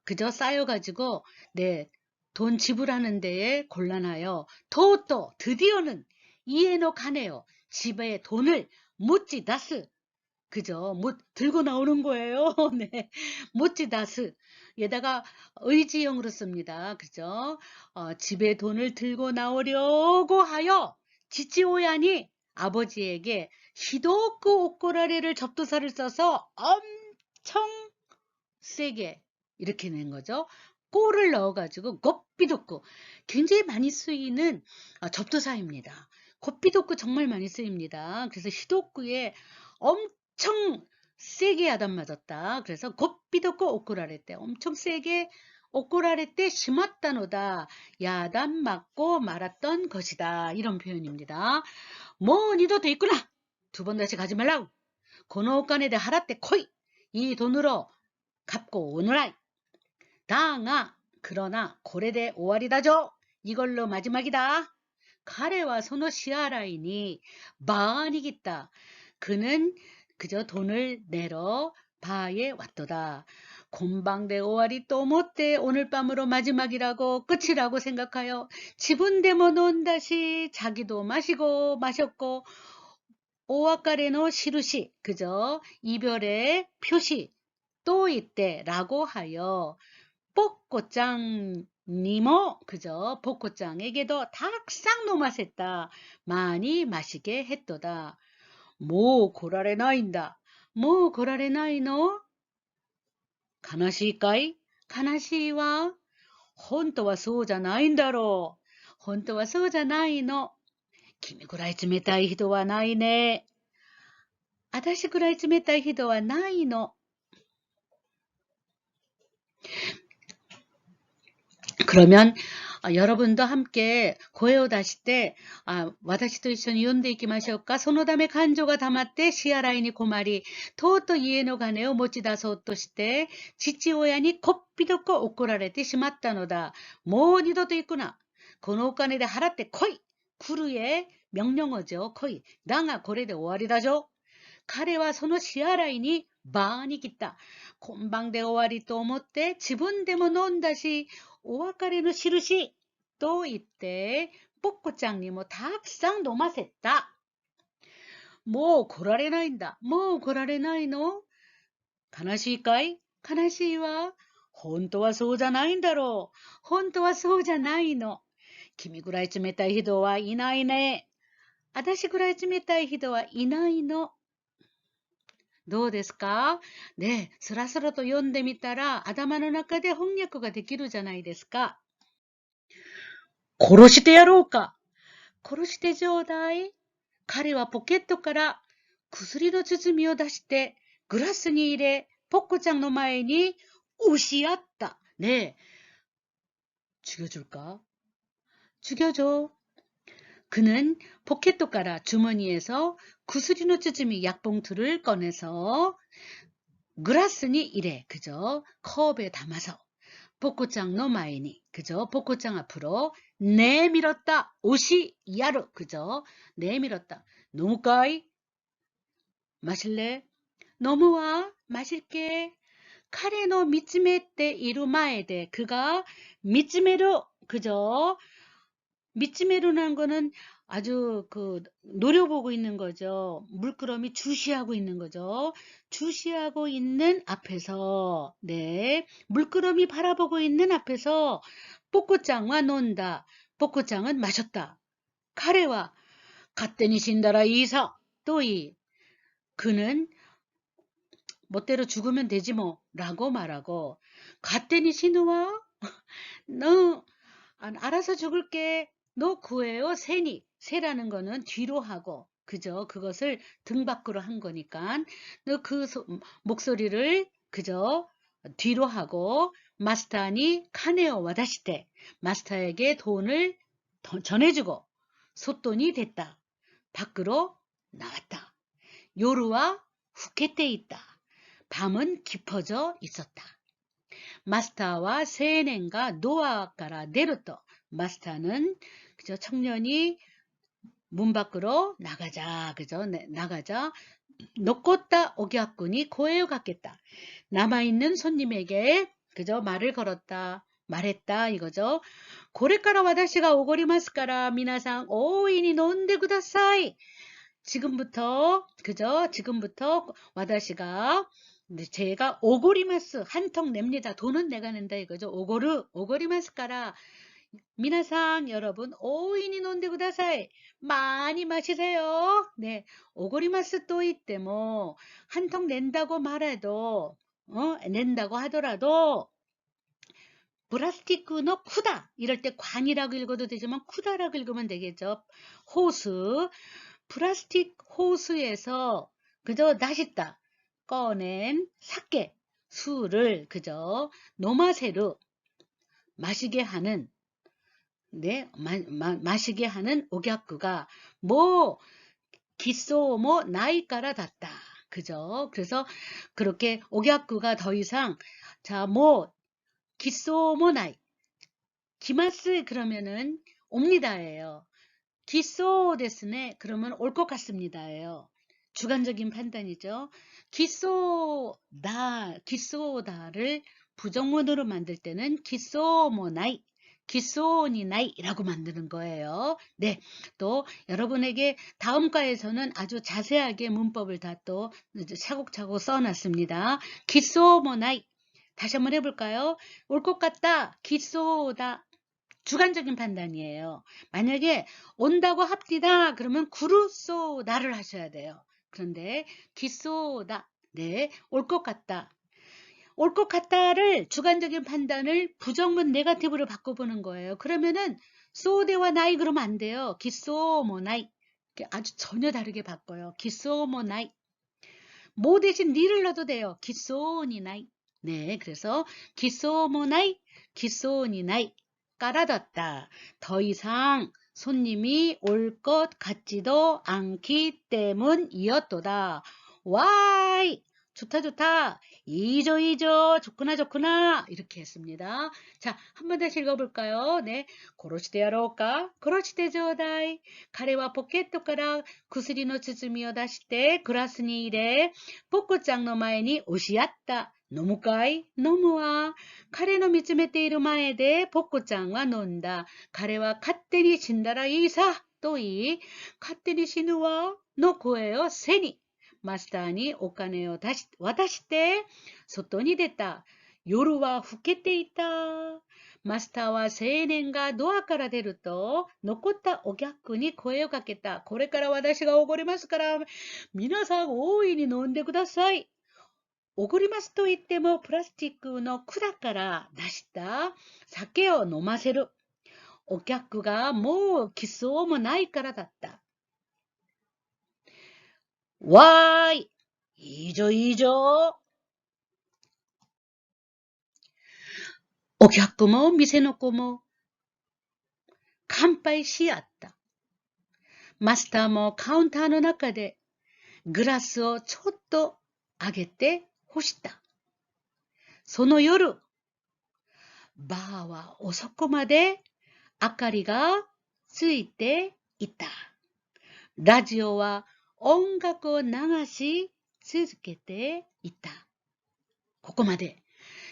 그저 쌓여가지고, 네. 돈 지불하는 데에 곤란하여, 또, 드디어는 이에노 가네요. 집에 돈을 묻지다스. 그죠? 들고 나오는 거예요. 네. 모찌다스. 에다가 의지형으로 씁니다. 그죠? 집에 돈을 들고 나오려고 하여 지치오야니 아버지에게 히도쿠 오꼬라레를 접두사를 써서 엄청 세게 이렇게 낸 거죠. 꼬를 넣어가지고 곱비도쿠 굉장히 많이 쓰이는 접두사입니다. 곱비도쿠 정말 많이 쓰입니다. 그래서 히도쿠에 엄청 세게 야단 맞았다. 그래서 곱비도쿠 오꼬라레 때 엄청 세게 오꼬라레 때 심았다노다. 야단 맞고 말았던 것이다. 이런 표현입니다. 뭐 니도 돼 있구나. 두 번 다시 가지 말라고. 고노오카네데 하라떼 코이. 이 돈으로 갚고 오너라이. 다가 그러나 고래대 오와리다죠. 이걸로 마지막이다. 카레와 소노 시아라이니 마니기다. 그는 그저 돈을 내러 바에 왔도다. 곤방대 오와리 또 못돼 오늘 밤으로 마지막이라고 끝이라고 생각하여 지분대모 논다시 자기도 마시고 마셨고 오와카레노 시루시 그저 이별의 표시 또 있대라고 하여 뽀꼬짱 니모 그저 뽀꼬짱에게도 탁상 노마셌다. 많이 마시게 했도다. 뭐 고라레 나인다. 뭐 고라레 나이노? 가나시이까이? 가나시이와? 혼또와 소자 나인다로. 혼또와 소자 나이노.君ぐらい冷たい人はないね。私ぐらい冷たい人はないの。 그러면 여러분도 함께 고에오 다시 때 와다시도 이쇼니 욘데 이키마쇼까 소노다메 간조가 담았대 시아라이니 고마리 토토 이에노 가네오 모치다소 또 시때 지치오야니 곱비도코 오꼬라레테 시마따노다. 뭐 니도도 있구나. 고노 오카네데 하라떼 코이. 구루의 명령어죠. 코이. 나가 고래대 오와리다죠. 카레와 소노 시아라이니 많이 깃다. 곤방대 오와리 또 못대 지분대모 논다시 오와카레노 시루시 또 이때 뽀꼬짱니 뭐 탁상 노마셌다. 뭐 고라레 나인다. 뭐 고라레 나이노? 가나시이까이? 가나시이와? 혼또와 소자 나인다로. 혼또와 소자 나이노.君ぐらい冷たい人はいないね。私ぐらい冷たい人はいないの。どうですか？ね、スラスラと読んでみたら頭の中で翻訳ができるじゃないですか。殺してやろうか。殺してちょうだい。彼はポケットから薬の包みを出してグラスに入れ、ポッコちゃんの前に押しやった。ねえ、죽여줄까? 죽여줘. 그는 포켓도가라 주머니에서 구스리노 쯔즈미 약봉투를 꺼내서 그라스니 이래 그죠? 컵에 담아서 포코짱 마이니 그죠? 포코짱 앞으로 내밀었다. 오시 야루 그죠? 내밀었다. 너무까이? 마실래? 너무와 마실게. 카레노 미츠메 때 이루마에 대 그가 미츠메로 그죠? 미츠메루라는 거는 아주 노려보고 있는 거죠. 물끄러미 주시하고 있는 거죠. 주시하고 있는 앞에서, 네. 물끄러미 바라보고 있는 앞에서 뽀꼬짱과 논다. 뽀꼬짱은 마셨다. 카레와 갓데니 신다라 이사. 또 그는 멋대로 죽으면 되지 뭐 라고 말하고 갓데니 신우와 너 알아서 죽을게. 너 구해요. 새니. 새라는 거는 뒤로 하고 그죠? 그것을 등 밖으로 한 거니까 너 그 목소리를 그죠? 뒤로 하고 마스터니 카네오 와다시테 마스터에게 돈을 전해주고 소돈이 됐다. 밖으로 나왔다. 요루와 후케테 있다. 밤은 깊어져 있었다. 마스터와青年がドアから出ると 마스터는 그저 청년이 문 밖으로 나가자 그죠? 네, 나가자 놓고다 오객꾼이 고해를 갔겠다. 남아있는 손님에게 그저 말을 걸었다. 말했다 이거죠. これから私がおごりますから 미나상 오인이 논데 구다사이. 지금부터 그죠? 지금부터 와다시가 제가 오고리마스 한턱 냅니다. 돈은 내가 낸다 이거죠. 오고리마스까라 미나상 여러분 오인이 논데 구다사이. 많이 마시세요. 네, 오고리마스 또 이때 뭐 한턱 낸다고 말해도 낸다고 하더라도 플라스틱의 쿠다 이럴 때 관이라고 읽어도 되지만 쿠다라고 읽으면 되겠죠. 호수 플라스틱 호수에서 그저 나시다 꺼낸 사케 술을 그저 노마세루 마시게 하는 네 마시게 하는 오객구가 뭐 기소 뭐 나이까라 닿다 그죠. 그래서 그렇게 오객구가 더 이상 자 뭐 기소 뭐 나이 기마스 그러면은 옵니다예요. 기소 데스네 그러면 올 것 같습니다예요. 주관적인 판단이죠. 기소다를 부정문으로 만들 때는 기소모나이 기소니나이라고 만드는 거예요. 네, 또 여러분에게 다음 과에서는 아주 자세하게 문법을 다 또 차곡차곡 써놨습니다. 기소모나이 다시 한번 해볼까요? 올 것 같다 기소다 주관적인 판단이에요. 만약에 온다고 합디다 그러면 구루쏘다를 하셔야 돼요. 그런데 기쏘다 네, 올 것 같다. 올 것 같다를 주관적인 판단을 부정문 네거티브로 바꿔보는 거예요. 그러면은 쏘대와 나이 그러면 안 돼요. 기쏘 뭐 나이 아주 전혀 다르게 바꿔요. 기쏘 뭐 나이 뭐 대신 니를 넣어도 돼요. 기쏘니 나이 네, 그래서 기쏘 뭐 나이 기쏘니 나이 깔아뒀다. 더 이상 손님이 올 것 같지도 않기 때문이었도다. 와이 좋다 좋다 이죠 좋구나 이렇게 했습니다. 자, 한 번 다시 읽어볼까요? 네, 고로시대야로까 고로시대조다이 카레와 포켓から 薬の包みを出してグラスに入れポッコちゃんの前に押しやった。飲むかい飲むわ。彼の見つめている前でポッコちゃんは飲んだ。彼は勝手に死んだらいいさ。と言い、勝手に死ぬわ。の声を背に、マスターにお金を渡して、外に出た。夜は更けていた。マスターは青年がドアから出ると、残ったお客に声をかけた。これから私がおごりますから、皆さん大いに飲んでください。おごりますと言ってもプラスチックの管から出した酒を飲ませる。お客がもう来そうもないからだった。わーい、いいじょいいじょ。お客も店の子も乾杯し合った。マスターもカウンターの中でグラスをちょっと上げて干した。その夜、バーは遅くまで明かりがついていた。ラジオは音楽を流し続けていた。ここまで。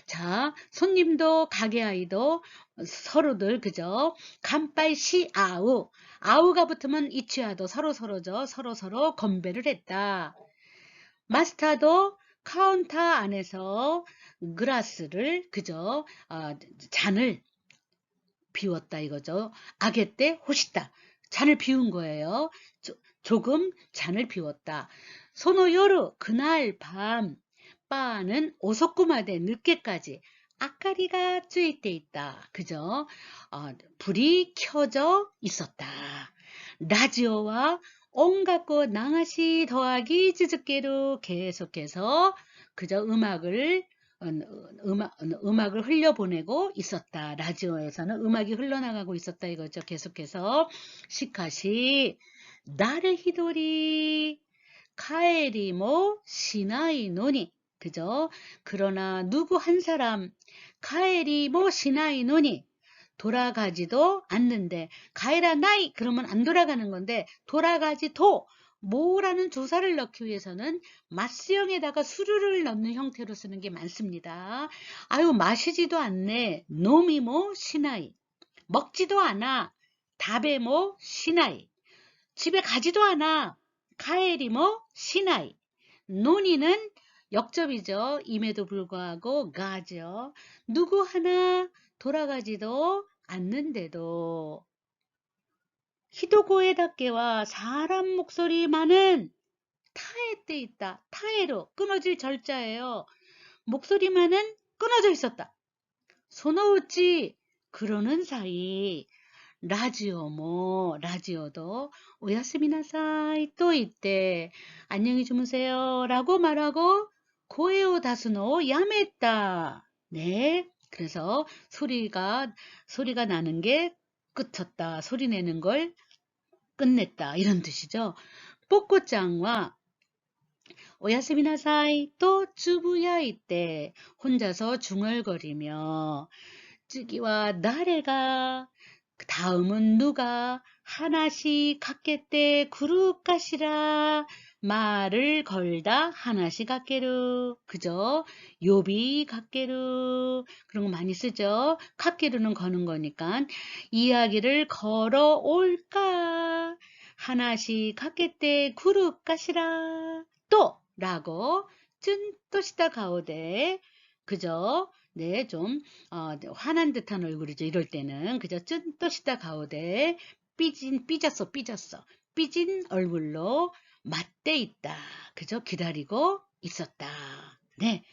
자, 손님도 가게 아이도 서로들 그죠? 간파이 시 아우. 아우가 붙으면 이치아도 서로서로죠. 서로서로 건배를 했다. 마스터도 카운터 안에서 그라스를 그죠? 잔을 비웠다 이거죠. 아게 때 호시다. 잔을 비운 거예요. 조금 잔을 비웠다. 소노요르 그날 밤 바는 오소쿠마데 늦게까지 아까리가 쯔이때 있다. 그죠? 불이 켜져 있었다. 라디오와 온갖고 낭하시 더하기 즈즈께로 계속해서 그저 음악을 흘려보내고 있었다. 라디오에서는 음악이 흘러나가고 있었다 이거죠. 계속해서 시카시 나를 히도리 카에리모 시나이 노니 그죠? 그러나 누구 한 사람 가엘이 뭐 시나이 노니 돌아가지도 않는데 가에라 나이 그러면 안 돌아가는 건데 돌아가지도 뭐라는 조사를 넣기 위해서는 마스형에다가 수류를 넣는 형태로 쓰는 게 많습니다. 아유 마시지도 않네 놈이 뭐 시나이 먹지도 않아 답에 뭐 시나이 집에 가지도 않아 가에리 뭐 시나이 논이는 역접이죠. 임에도 불구하고 가죠. 누구 하나 돌아가지도 않는데도 히도고에다께와 사람 목소리만은 타에 때 있다. 타에로 끊어질 절자예요. 목소리만은 끊어져 있었다. 소노우치 그러는 사이 라지오 뭐 라지오도 오야스미나사이 또 이때 안녕히 주무세요 라고 말하고 고에오 다스노 야메다. 네, 그래서 소리가 나는 게 끝쳤다. 소리 내는 걸 끝냈다 이런 뜻이죠. 뽀꼬짱과 오야스미나사이 또 쯔부야이 때 혼자서 중얼거리며 쯔기와 나래가 다음은 누가 하나씩 갖겠대 구루까시라 말을 걸다 하나씩 갖게루 그죠? 요비 갖게루 그런 거 많이 쓰죠. 갖게루는 거는 거니까 이야기를 걸어올까 하나씩 갖겠대 구루까시라 또 라고 쭌또시다 가오대 그죠? 네, 좀 화난 듯한 얼굴이죠. 이럴 때는 그저 쭌또시다 가오대 삐진 얼굴로 맞대 있다. 그죠? 기다리고 있었다. 네.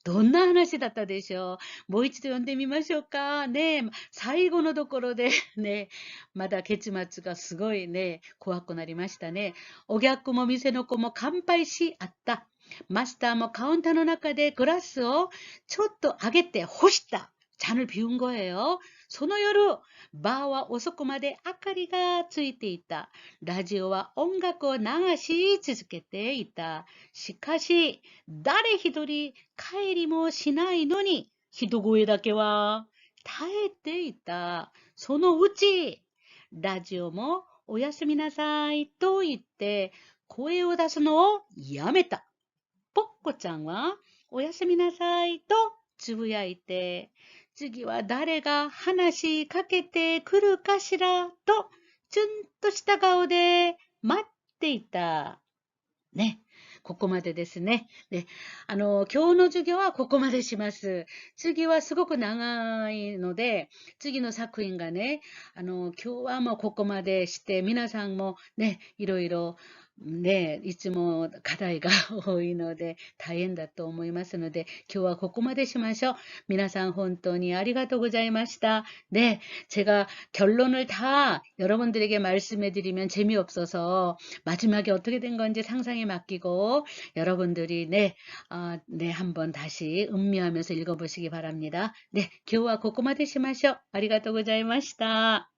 どんな話だったでしょう。もう一度読んでみましょうか。ね、最後のところで、ね、まだ結末がすごいね、怖くなりましたね。お客も店の子も乾杯しあった。マスターもカウンターの中でグラスをちょっと上げて干した。잔을 비운 거예요. その夜、バーは遅くまで明かりがついていた。ラジオは音楽を流し続けていた。しかし、誰一人帰りもしないのに、人声だけは耐えていた。そのうち、ラジオもおやすみなさいと言って声を出すのをやめた。ポッコちゃんはおやすみなさいとつぶやいて、次は誰が話しかけてくるかしらと、ちゅんとした顔で待っていた。ね。ここまでですね。で、今日の授業はここまでします。次はすごく長いので、次の作品がね、今日はもうここまでして、皆さんもね、いろいろ、ね、いつも課題が多いので大変だと思いますので、今日はここまでしましょう。皆さん本当にありがとうございました。네, 제가 결론을 다 여러분들에게 말씀해드리면 재미없어서 마지막에 어떻게 된 건지 상상에 맡기고 여러분들이 네, 한번 다시 음미하면서 읽어보시기 바랍니다. 네, 今日はここまでしましょう。ありがとうございました。